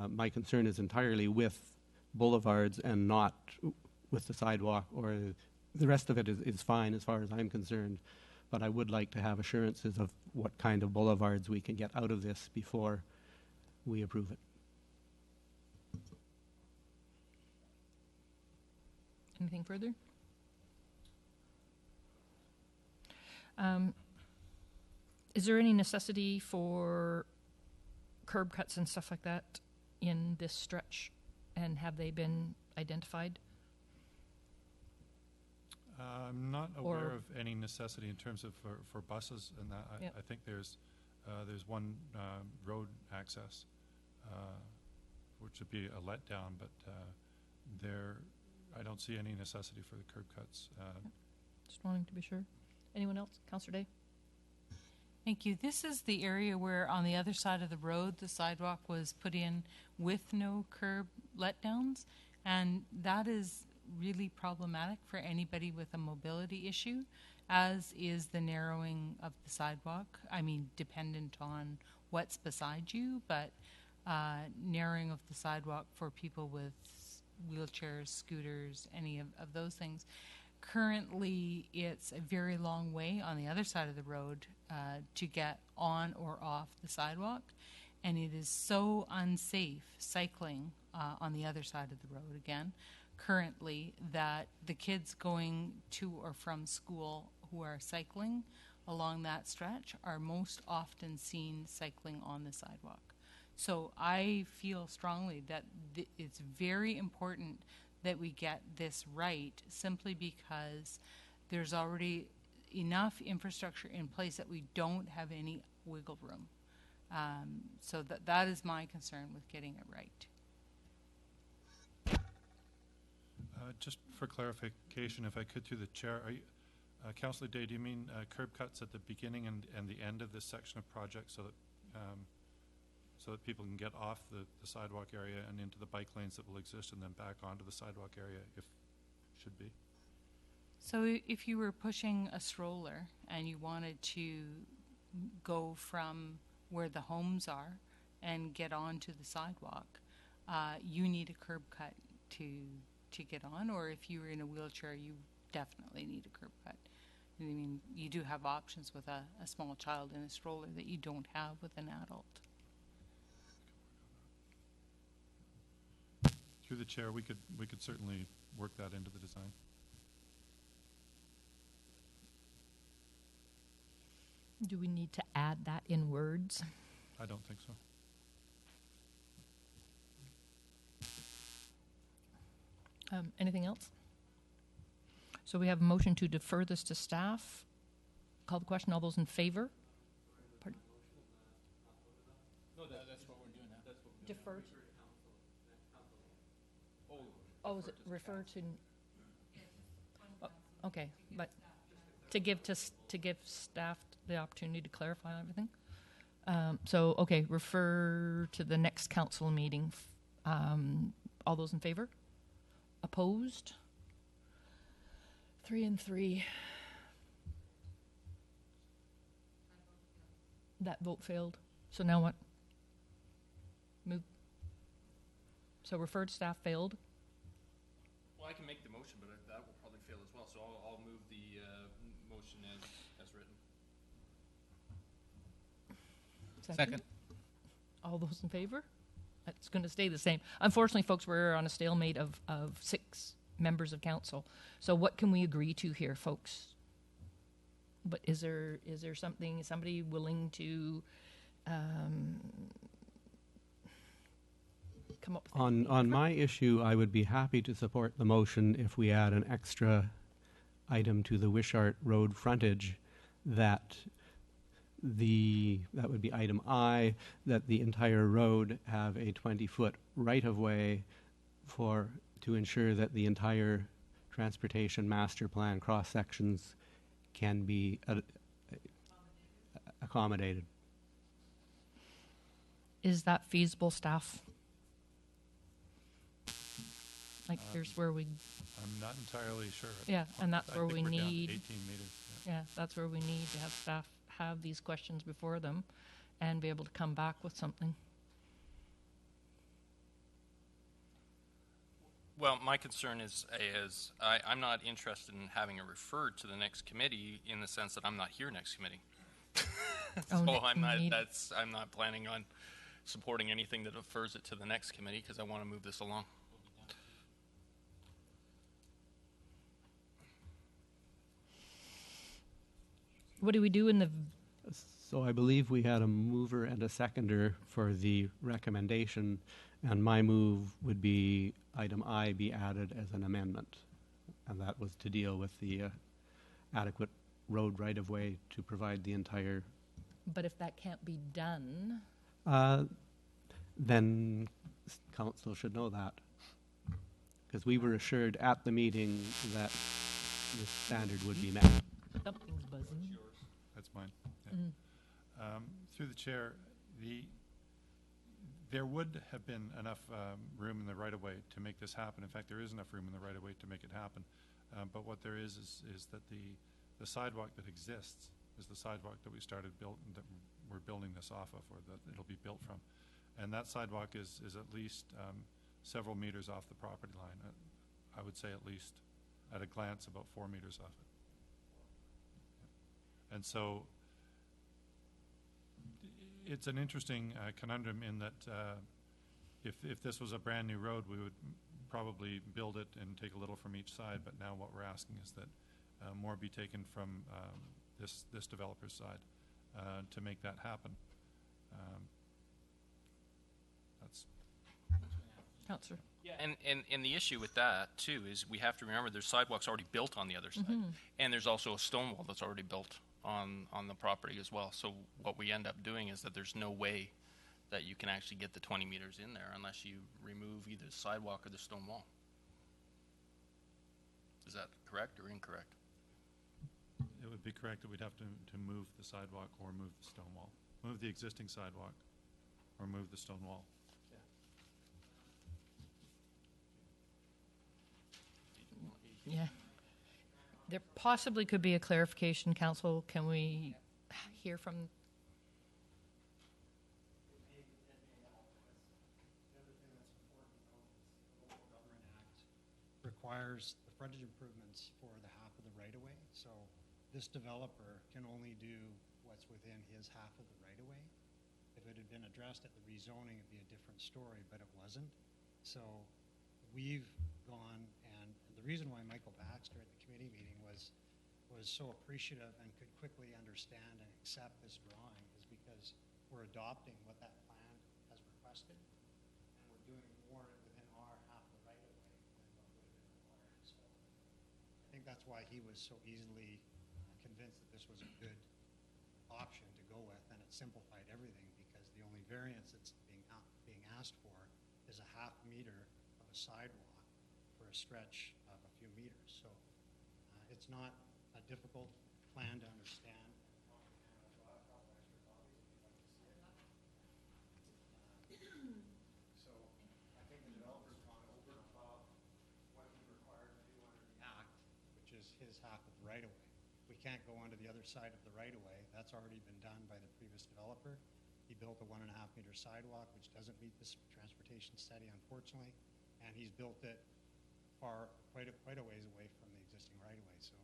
My concern is entirely with boulevards and not with the sidewalk, or the rest of it is fine as far as I'm concerned, but I would like to have assurances of what kind of boulevards we can get out of this before we approve it. Anything further? Is there any necessity for curb cuts and stuff like that in this stretch, and have they been identified? I'm not aware of any necessity in terms of for buses and that. I think there's one road access, which would be a letdown, but I don't see any necessity for the curb cuts. Just wanting to be sure. Anyone else? Councillor Day. Thank you. This is the area where on the other side of the road the sidewalk was put in with no curb letdowns, and that is really problematic for anybody with a mobility issue, as is the narrowing of the sidewalk. I mean, dependent on what's beside you, but narrowing of the sidewalk for people with wheelchairs, scooters, any of those things. Currently, it's a very long way on the other side of the road to get on or off the sidewalk, and it is so unsafe cycling on the other side of the road again currently that the kids going to or from school who are cycling along that stretch are most often seen cycling on the sidewalk. So I feel strongly that it's very important that we get this right, simply because there's already enough infrastructure in place that we don't have any wiggle room. So that is my concern with getting it right. Just for clarification, if I could, through the chair, Councillor Day, do you mean curb cuts at the beginning and the end of this section of project, so that so that people can get off the sidewalk area and into the bike lanes that will exist, and then back onto the sidewalk area if should be. So if you were pushing a stroller and you wanted to go from where the homes are and get onto the sidewalk, you need a curb cut to get on, or if you were in a wheelchair, you definitely need a curb cut. I mean, you do have options with a small child in a stroller that you don't have with an adult. Through the chair, we could certainly work that into the design. Do we need to add that in words? I don't think so. Anything else? So we have a motion to defer this to staff. Call the question. All those in favor? Pardon? No, that's what we're doing now. That's what Defer to. Oh, is it refer to? Oh, okay, but to give staff the opportunity to clarify everything. So okay, refer to the next council meeting. All those in favor? Opposed? 3 and 3. That vote failed. So now what? Move. So refer to staff failed. Well, I can make the motion, but that will probably fail as well. So I'll move the motion as written. Second. All those in favor? It's going to stay the same. Unfortunately, folks, we're on a stalemate of 6 members of council. So what can we agree to here, folks? But is there somebody willing to come up with On my issue, I would be happy to support the motion if we add an extra item to the Wishart Road frontage that would be item I, that the entire road have a 20-foot right-of-way to ensure that the entire transportation master plan cross-sections can be accommodated. Is that feasible, staff? Like, here's where we... I'm not entirely sure. Yeah, and that's I where think we we're down to need... 18 meters. Yeah, that's where we need to have staff have these questions before them and be able to come back with something. Well, my concern is I'm not interested in having it referred to the next committee in the sense that I'm not here next committee. So I'm not planning on supporting anything that refers it to the next committee because I want to move this along. What do we do in the... So I believe we had a mover and a seconder for the recommendation, and my move would be item I be added as an amendment, and that was to deal with the adequate road right-of-way to provide the entire... But if that can't be done... then council should know that, because we were assured at the meeting that this standard would be met. Something's buzzing. That's mine. Yeah. Through the chair, there would have been enough room in the right-of-way to make this happen. In fact, there is enough room in the right-of-way to make it happen. But what there is that the sidewalk that exists is the sidewalk that that we're building this off of, or that it'll be built from. And that sidewalk is at least several meters off the property line. I would say at least, at a glance, about 4 meters off it. And so it's an interesting conundrum in that if this was a brand new road, we would probably build it and take a little from each side. But now what we're asking is that more be taken from this developer's side to make that happen. That's Councillor. Yeah, and the issue with that too is we have to remember there's sidewalks already built on the other side, and there's also a stone wall that's already built on the property as well. So what we end up doing is that there's no way that you can actually get the 20 meters in there unless you remove either the sidewalk or the stone wall. Is that correct or incorrect? It would be correct that we'd have to move the sidewalk or move the stone wall, move the existing sidewalk remove the stone wall. Yeah. There possibly could be a clarification, Council. Can we hear from? Requires the frontage improvements for the half of the right-of-way. So this developer can only do what's within his half of the right-of-way. If it had been addressed at the rezoning, it'd be a different story, but it wasn't. So we've gone, and the reason why Michael Baxter at the committee meeting was so appreciative and could quickly understand and accept this drawing is because we're adopting what that plan has requested, and we're doing more within our half of the right-of-way than what would have been required. So I think that's why he was so easily convinced that this was a good option to go with, and it simplified everything because the only variance that's being asked for is a half meter of a sidewalk for a stretch of a few meters. So it's not a difficult plan to understand. So I think the developer's gone over and above what he required to do under the act, which is his half of the right-of-way. We can't go onto the other side of the right-of-way. That's already been done by the previous developer. He built a 1.5 meter sidewalk, which doesn't meet this transportation study, unfortunately, and he's built it quite a ways away from the existing right-of-way. So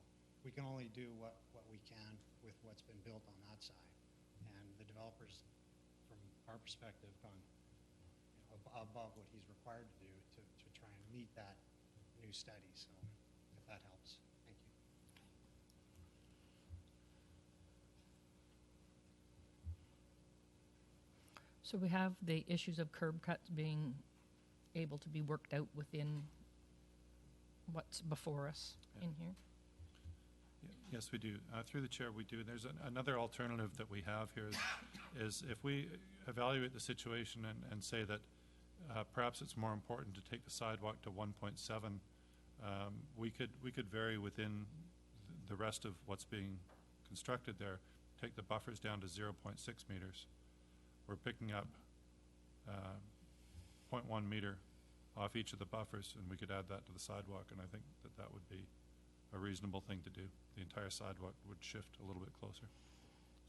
we can only do what we can with what's been built on that side. And the developers, from our perspective, gone above what he's required to do to try and meet that new study. So if that helps, thank you. So we have the issues of curb cuts being able to be worked out within what's before us in here. Yes, we do. Through the chair, we do. There's another alternative that we have here is if we evaluate the situation and say that perhaps it's more important to take the sidewalk to 1.7, we could vary within the rest of what's being constructed there, take the buffers down to 0.6 meters. We're picking up 0.1 meter off each of the buffers, and we could add that to the sidewalk, and I think that would be a reasonable thing to do. The entire sidewalk would shift a little bit closer.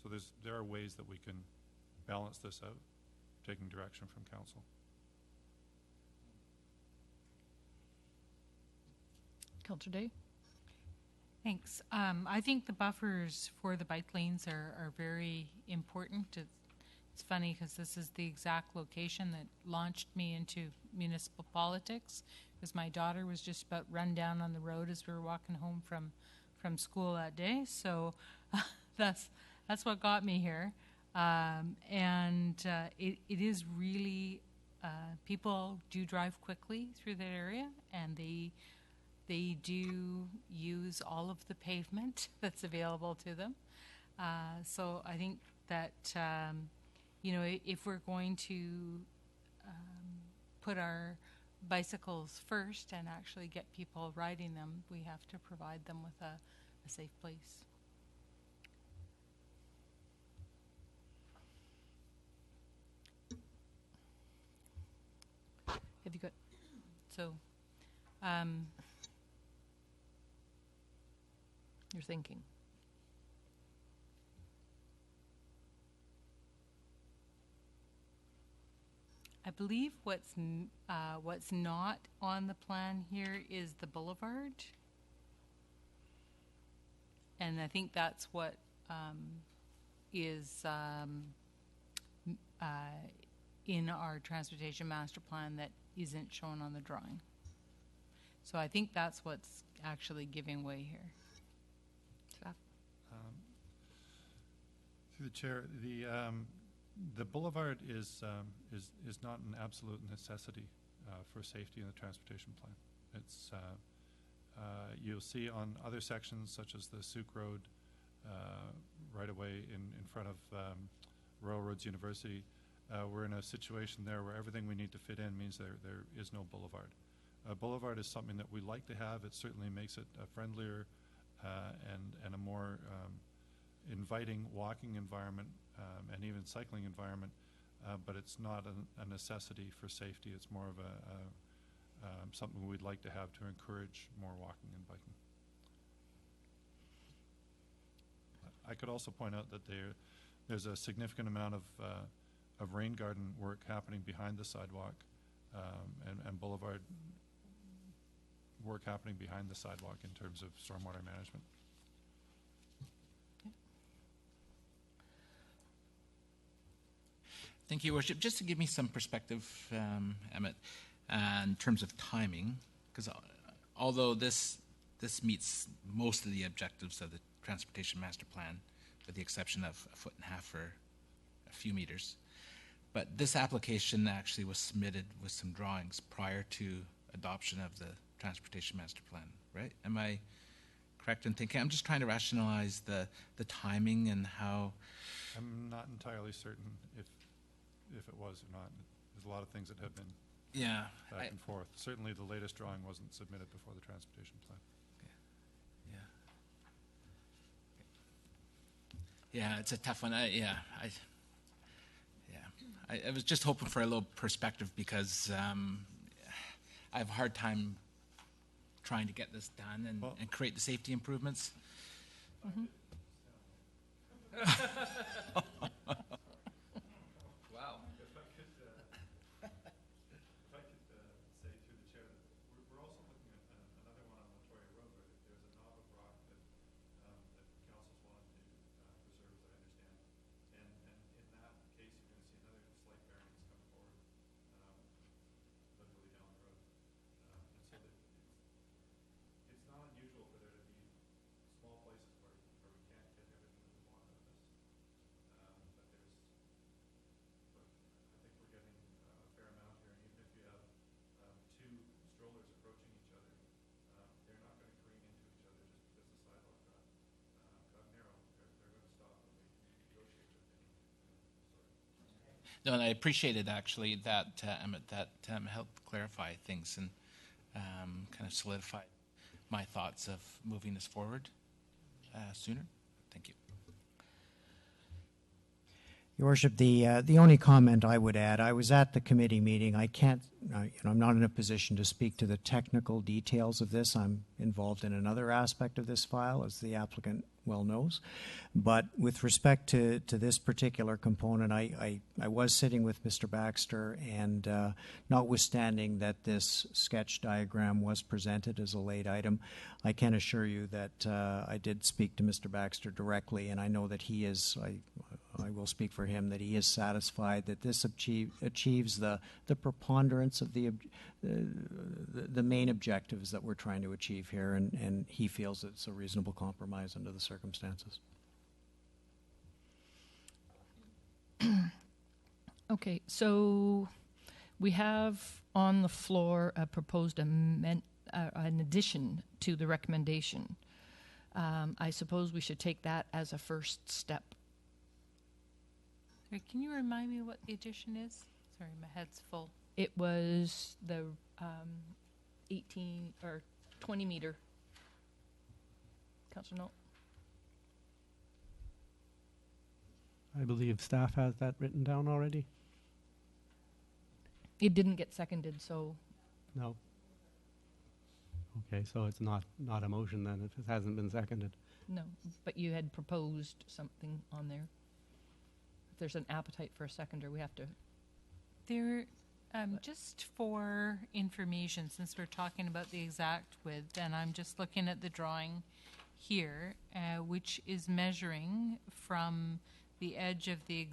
So there are ways that we can balance this out, taking direction from council. Councillor Day? Thanks. I think the buffers for the bike lanes are very important. It's funny because this is the exact location that launched me into municipal politics, because my daughter was just about run down on the road as we were walking home from school that day. So that's what got me here. It is really, people do drive quickly through that area, and they do use all of the pavement that's available to them. So I think that, if we're going to put our bicycles first and actually get people riding them, we have to provide them with a safe place. Have you got, so, you're thinking. I believe what's not on the plan here is the boulevard, and I think that's what is in our transportation master plan that isn't shown on the drawing. So I think that's what's actually giving way here. Through the chair, the boulevard is not an absolute necessity for safety in the transportation plan. It's you'll see on other sections such as the Souk Road right away in front of Royal Roads University. We're in a situation there where everything we need to fit in means there is no boulevard. A boulevard is something that we like to have. It certainly makes it a friendlier and a more inviting walking environment and even cycling environment. but it's not a necessity for safety. It's more of something we'd like to have to encourage more walking and biking. I could also point out that there's a significant amount of rain garden work happening behind the sidewalk, and boulevard work happening behind the sidewalk in terms of stormwater management. Thank you, Worship. Just to give me some perspective, Emmett, in terms of timing, because although this meets most of the objectives of the Transportation Master Plan, with the exception of 1.5 feet or a few meters, but this application actually was submitted with some drawings prior to adoption of the Transportation Master Plan, right? Am I correct in thinking? I'm just trying to rationalize the timing and how. I'm not entirely certain if it was or not. There's a lot of things that have been back and forth. Certainly the latest drawing wasn't submitted before the Transportation Plan. Yeah, it's a tough one. I was just hoping for a little perspective because I have a hard time trying to get this done and create the safety improvements. Wow. If I could say through the chair that we're also looking at another one on Latoya Road where there's a knob of rock that council's wanted to preserve, as I understand. And in that case, you're going to see another slight variance come forward literally down the road. And so it's not unusual for there to be small places where we can't get everything that we want out of this. But I think we're getting a fair amount here. And even if you have two strollers approaching each other, they're not going to careen into each other just because the sidewalk got narrow. They're going to stop and negotiate with them. No, and I appreciated actually that Emmett, that helped clarify things and kind of solidify my thoughts of moving this forward sooner. Thank you. Your Worship, the only comment I would add, I was at the committee meeting. I can't, I'm not in a position to speak to the technical details of this. I'm involved in another aspect of this file, as the applicant well knows. But with respect to this particular component, I was sitting with Mr. Baxter, and notwithstanding that this sketch diagram was presented as a late item, I can assure you that I did speak to Mr. Baxter directly, and I know that he is, I will speak for him, that he is satisfied that this achieves the preponderance of the main objectives that we're trying to achieve here, and he feels it's a reasonable compromise under the circumstances. Okay, so we have on the floor a proposed an addition to the recommendation. I suppose we should take that as a first step. Sorry, can you remind me what the addition is? Sorry, my head's full. It was the 18 or 20 meter. Councillor Knoll. I believe staff has that written down already. It didn't get seconded, so No. Okay, so it's not a motion then if it hasn't been seconded. no. But you had proposed something on there. If there's an appetite for a seconder, we have to. There, just for information, since we're talking about the exact width, and I'm just looking at the drawing here, which is measuring from the edge of the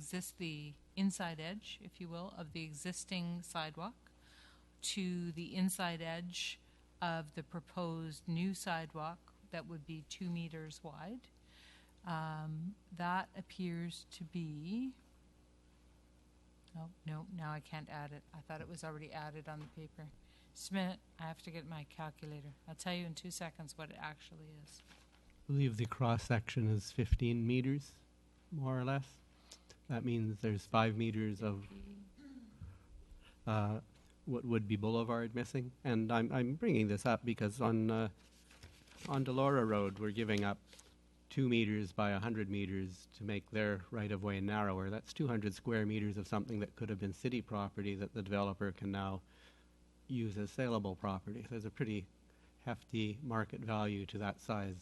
inside edge, if you will, of the existing sidewalk to the inside edge of the proposed new sidewalk that would be 2 meters wide. That appears to be, oh, no, now I can't add it. I thought it was already added on the paper. Just a minute, I have to get my calculator. I'll tell you in 2 seconds what it actually is. I believe the cross section is 15 meters, more or less. That means there's 5 meters of what would be boulevard missing. And I'm bringing this up because on Delora Road we're giving up 2 meters by 100 meters to make their right-of-way narrower. That's 200 square meters of something that could have been city property that the developer can now use as saleable property. There's a pretty hefty market value to that size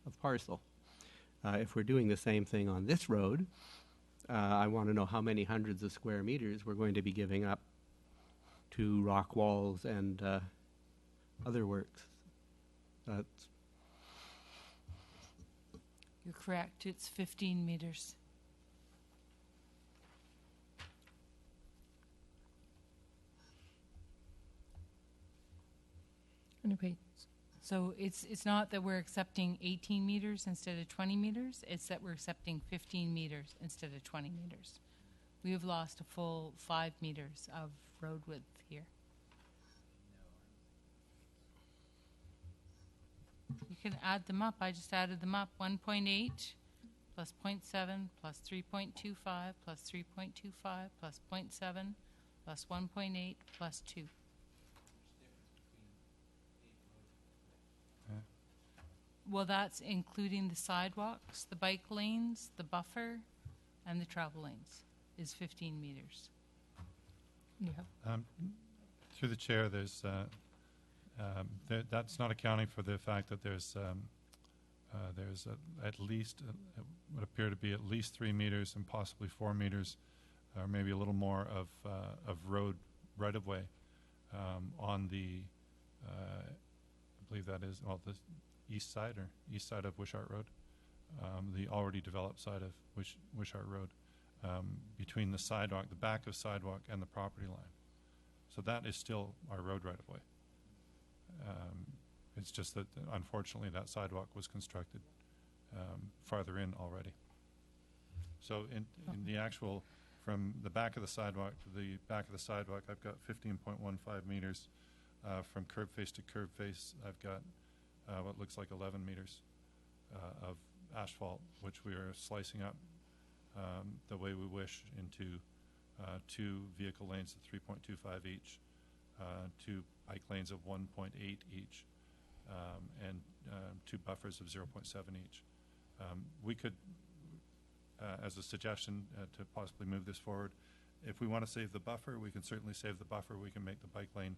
of parcel. If we're doing the same thing on this road, I want to know how many hundreds of square meters we're going to be giving up to rock walls and other works. That's You're correct. It's 15 meters. Anyway, So it's not that we're accepting 18 meters instead of 20 meters. It's that we're accepting 15 meters instead of 20 meters. We have lost a full 5 meters of road width here. You can add them up. I just added them up. 1.8 plus 0.7 plus 3.25 plus 3.25 plus 0.7 plus 1.8 plus 2. Well, that's including the sidewalks, the bike lanes, the buffer, and the travel lanes is 15 meters. yeah. Through the chair, there's that's not accounting for the fact that there's at least would appear to be at least 3 meters and possibly 4 meters, or maybe a little more of road right of way on the I believe that is the east side of Wishart Road, the already developed side of Wishart Road, between the sidewalk, the back of sidewalk, and the property line. So that is still our road right of way. It's just that unfortunately that sidewalk was constructed farther in already. So in the actual, from the back of the sidewalk to the back of the sidewalk, I've got 15.15 meters. From curb face to curb face, I've got what looks like 11 meters of asphalt, which we are slicing up the way we wish into 2 vehicle lanes of 3.25 each, 2 bike lanes of 1.8 each, and 2 buffers of 0.7 each. We could, as a suggestion to possibly move this forward, if we want to save the buffer, we can certainly save the buffer. We can make the bike lane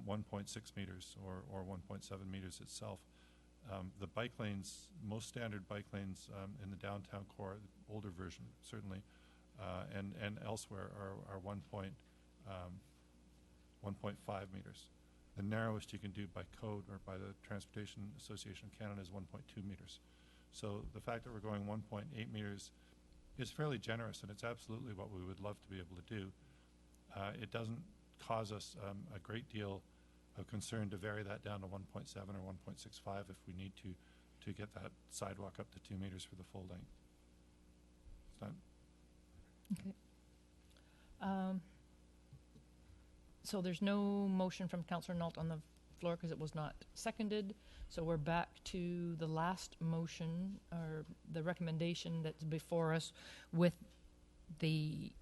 1.6 meters or 1.7 meters itself. The bike lanes, most standard bike lanes in the downtown core, the older version certainly, and elsewhere are 1.5 meters. The narrowest you can do by code or by the Transportation Association of Canada is 1.2 meters. So the fact that we're going 1.8 meters is fairly generous, and it's absolutely what we would love to be able to do. It doesn't cause us a great deal of concern to vary that down to 1.7 or 1.65 if we need to get that sidewalk up to 2 meters for the full length. Okay. So there's no motion from Councillor Nault on the floor because it was not seconded. So we're back to the last motion, or the recommendation that's before us, with the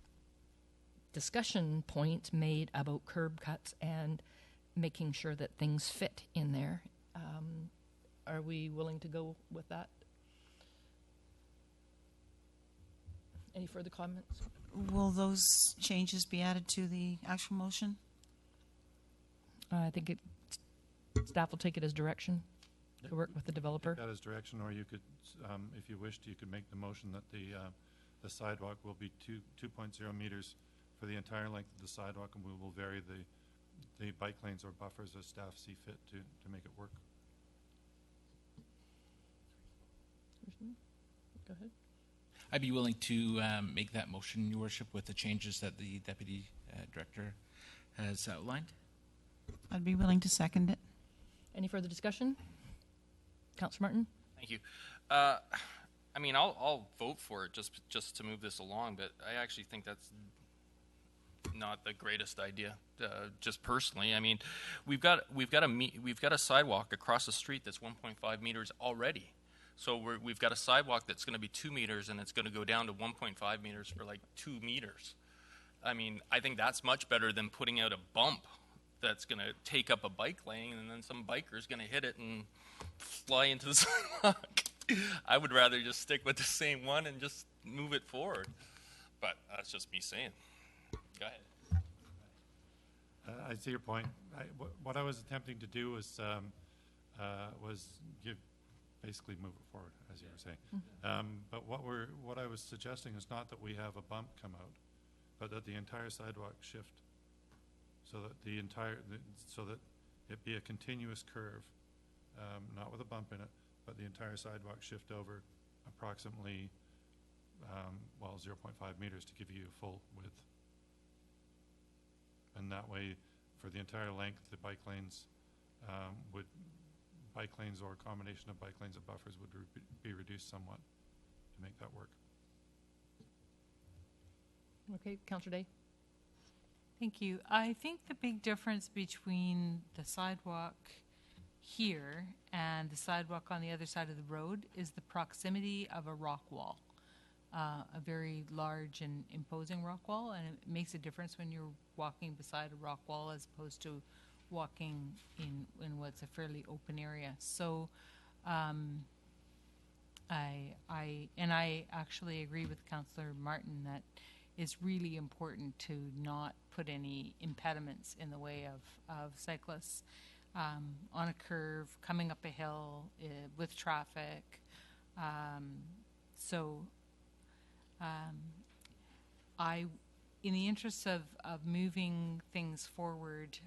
discussion point made about curb cuts and making sure that things fit in there. Are we willing to go with that? Any further comments? Will those changes be added to the actual motion? I think staff will take it as direction to work with the developer. Take that as direction, or you could, if you wished, you could make the motion that the sidewalk will be 2.0 meters for the entire length of the sidewalk, and we will vary the bike lanes or buffers as staff see fit to make it work. Go ahead. I'd be willing to make that motion, Your Worship, with the changes that the Deputy Director has outlined. I'd be willing to second it. Any further discussion? Councillor Martin? Thank you. I mean, I'll vote for it just to move this along, but I actually think that's not the greatest idea. Just personally, I mean, we've got a sidewalk across the street that's 1.5 meters already. So we've got a sidewalk that's going to be 2 meters, and it's going to go down to 1.5 meters for like 2 meters. I mean, I think that's much better than putting out a bump that's going to take up a bike lane, and then some biker's going to hit it and fly into the sidewalk. I would rather just stick with the same one and just move it forward. But that's just me saying. Go ahead. I see your point. What I was attempting to do was basically move it forward, as you were saying. But what I was suggesting is not that we have a bump come out, but that the entire sidewalk shift, so that so that it be a continuous curve, not with a bump in it, but the entire sidewalk shift over approximately 0.5 meters to give you a full width. And that way, for the entire length, the bike lanes or a combination of bike lanes and buffers would be reduced somewhat to make that work. Okay, Councillor Day. Thank you. I think the big difference between the sidewalk here and the sidewalk on the other side of the road is the proximity of a rock wall, a very large and imposing rock wall, and it makes a difference when you're walking beside a rock wall as opposed to walking in what's a fairly open area. So I actually agree with Councillor Martin that it's really important to not put any impediments in the way of cyclists on a curve, coming up a hill with traffic. In the interest of moving things forward,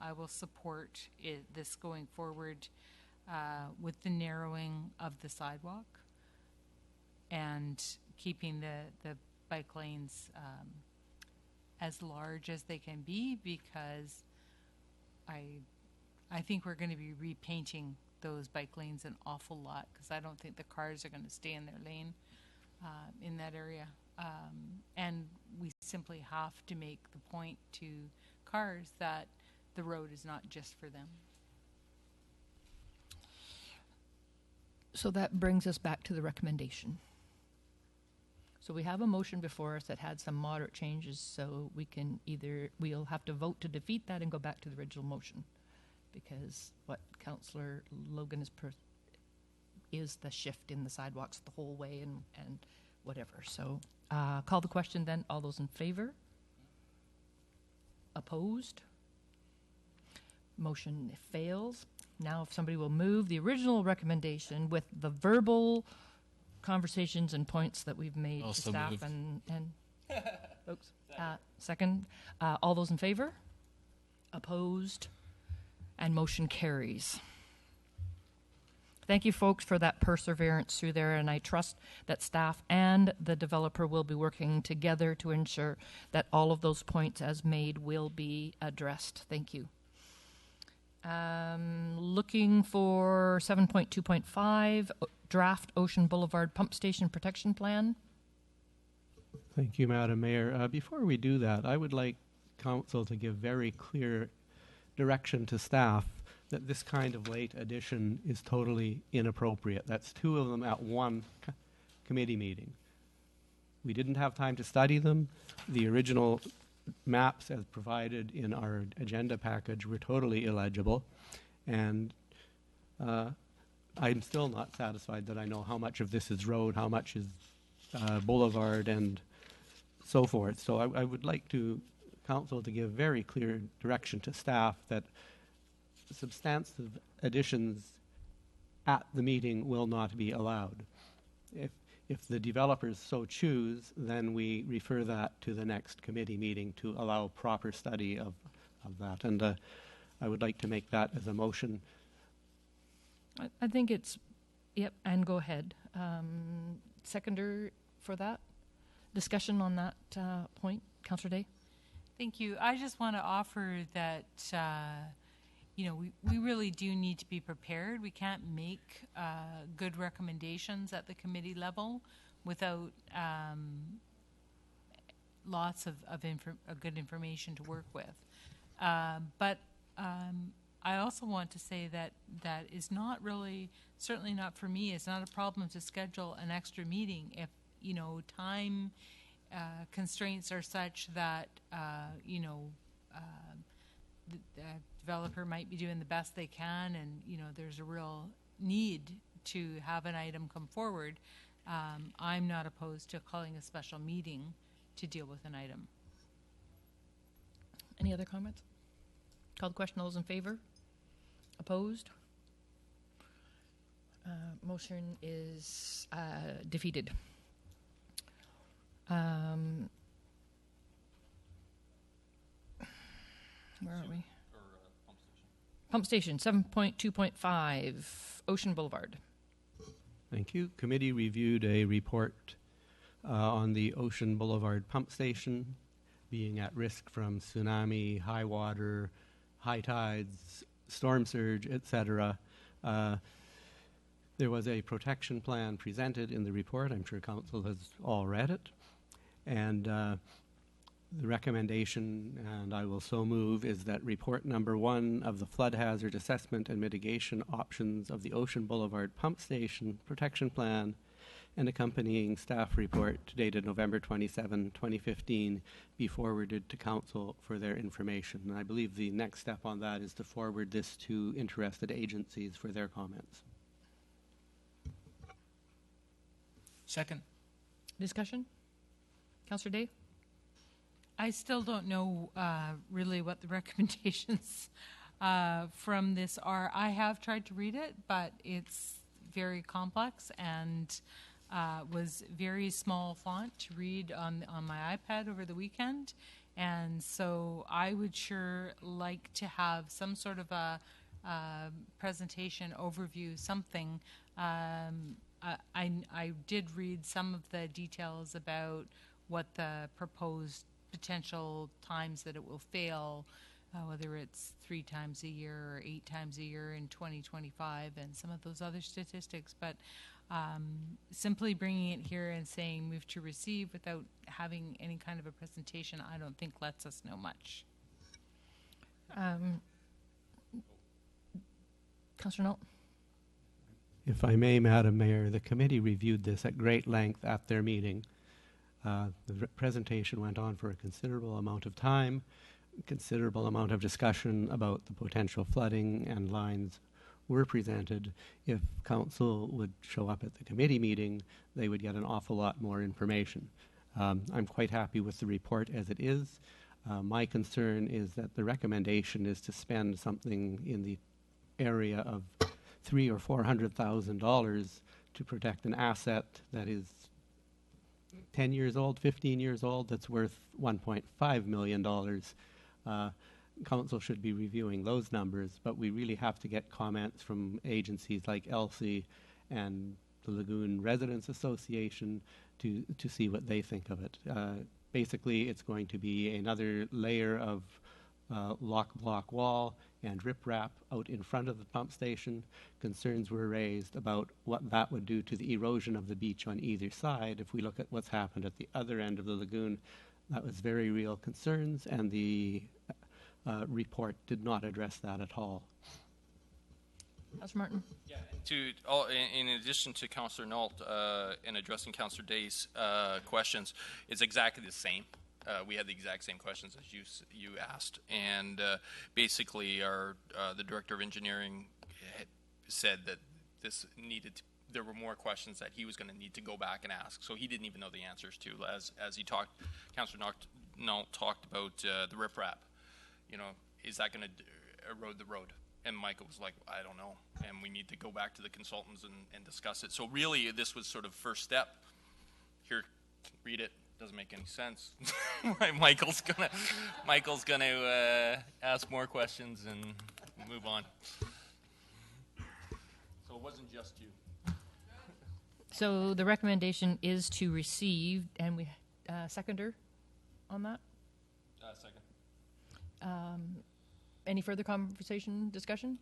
I will support this going forward with the narrowing of the sidewalk and keeping the bike lanes as large as they can be, because I think we're going to be repainting those bike lanes an awful lot, because I don't think the cars are going to stay in their lane in that area. And we simply have to make the point to cars that the road is not just for them. So that brings us back to the recommendation. So we have a motion before us that had some moderate changes, so we'll have to vote to defeat that and go back to the original motion, because what Councillor Logan is the shift in the sidewalks the whole way and whatever. So call the question then. All those in favor? Opposed? Motion fails. Now if somebody will move the original recommendation with the verbal conversations and points that we've made Also to staff moved. and folks. Second. All those in favor? Opposed? And motion carries. Thank you, folks, for that perseverance through there, and I trust that staff and the developer will be working together to ensure that all of those points as made will be addressed. Thank you. Looking for 7.2.5, draft Ocean Boulevard Pump Station Protection Plan. Thank you, Madam Mayor. Before we do that, I would like Council to give very clear direction to staff that this kind of late addition is totally inappropriate. That's two of them at one committee meeting. We didn't have time to study them. The original maps as provided in our agenda package were totally illegible, and I'm still not satisfied that I know how much of this is road, how much is boulevard, and so forth. So I would like Council to give very clear direction to staff that substantive additions at the meeting will not be allowed. If the developers so choose, then we refer that to the next committee meeting to allow proper study of that. And I would like to make that as a motion. I think it's, yep, and go ahead. Seconder for that? Discussion on that point, Councillor Day? Thank you. I just want to offer that we really do need to be prepared. We can't make good recommendations at the committee level without lots of good information to work with. But I also want to say that is not really, certainly not for me, it's not a problem to schedule an extra meeting if, time constraints are such that, the developer might be doing the best they can, and there's a real need to have an item come forward, I'm not opposed to calling a special meeting to deal with an item. Any other comments? Call the question. All those in favor? Opposed? Motion is defeated. Where are we? Pump station 7.2.5, Ocean Boulevard. Thank you. Committee reviewed a report on the Ocean Boulevard pump station being at risk from tsunami, high water, high tides, storm surge, etc. There was a protection plan presented in the report. I'm sure Council has all read it. And the recommendation, and I will so move, is that report number 1 of the flood hazard assessment and mitigation options of the Ocean Boulevard pump station protection plan and accompanying staff report dated November 27, 2015 be forwarded to Council for their information. And I believe the next step on that is to forward this to interested agencies for their comments. Second. Discussion? Councillor Day? I still don't know really what the recommendations from this are. I have tried to read it, but it's very complex and was very small font to read on my iPad over the weekend. And so I would sure like to have some sort of a presentation overview, something. I did read some of the details about what the proposed potential times that it will fail, whether it's 3 times a year or 8 times a year in 2025 and some of those other statistics. But simply bringing it here and saying move to receive without having any kind of a presentation, I don't think lets us know much. Councillor Knoll? If I may, Madam Mayor, the committee reviewed this at great length at their meeting. The presentation went on for a considerable amount of time, considerable amount of discussion about the potential flooding, and lines were presented. If Council would show up at the committee meeting, they would get an awful lot more information. I'm quite happy with the report as it is. My concern is that the recommendation is to spend something in the area of $300,000 or $400,000 to protect an asset that is 10 years old, 15 years old, that's worth $1.5 million. Council should be reviewing those numbers, but we really have to get comments from agencies like ELSI and the Lagoon Residents Association to see what they think of it. Basically, it's going to be another layer of lock block wall and riprap out in front of the pump station. Concerns were raised about what that would do to the erosion of the beach on either side. If we look at what's happened at the other end of the lagoon, that was very real concerns, and the report did not address that at all. Councillor Martin? Yeah, in addition to Councillor Nault in addressing Councillor Day's questions, it's exactly the same. We had the exact same questions as you asked, and basically the director of engineering had said that this there were more questions that he was going to need to go back and ask, so he didn't even know the answers to. As he talked, Councillor Nault talked about the riprap. You know, is that going to erode the road? And Michael was like, I don't know, and we need to go back to the consultants and discuss it. So really, this was sort of first step. Here, read it. Doesn't make any sense. Michael's gonna ask more questions and move on. So it wasn't just you. So the recommendation is to receive, and we seconder on that. Second. Any further conversation, discussion?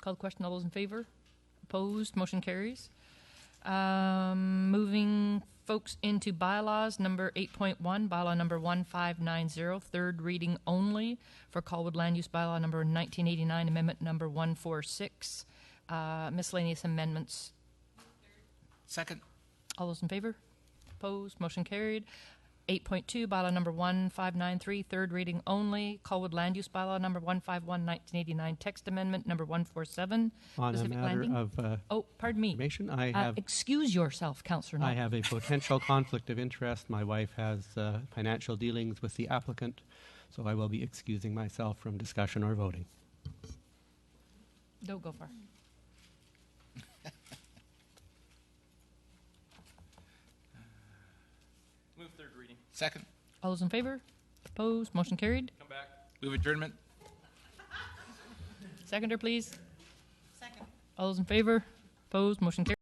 Call the question. All those in favor? Opposed? Motion carries. Moving folks into bylaws, number 8.1, bylaw number 1590, third reading only for Colwood Land Use Bylaw number 1989, amendment number 146, miscellaneous amendments. Second. All those in favor? Opposed? Motion carried. 8.2, bylaw number 1593, third reading only. Colwood Land Use Bylaw number 151, 1989, text amendment number 147. On a specific matter landing. of Oh, pardon me. information, I have Excuse yourself, Councillor I Knoll. have a potential conflict of interest. My wife has financial dealings with the applicant, so I will be excusing myself from discussion or voting. Don't go far. Move third reading. Second. All those in favor? Opposed? Motion carried. Come back. Move adjournment. Seconder, please. Second. All those in favor? Opposed? Motion carried.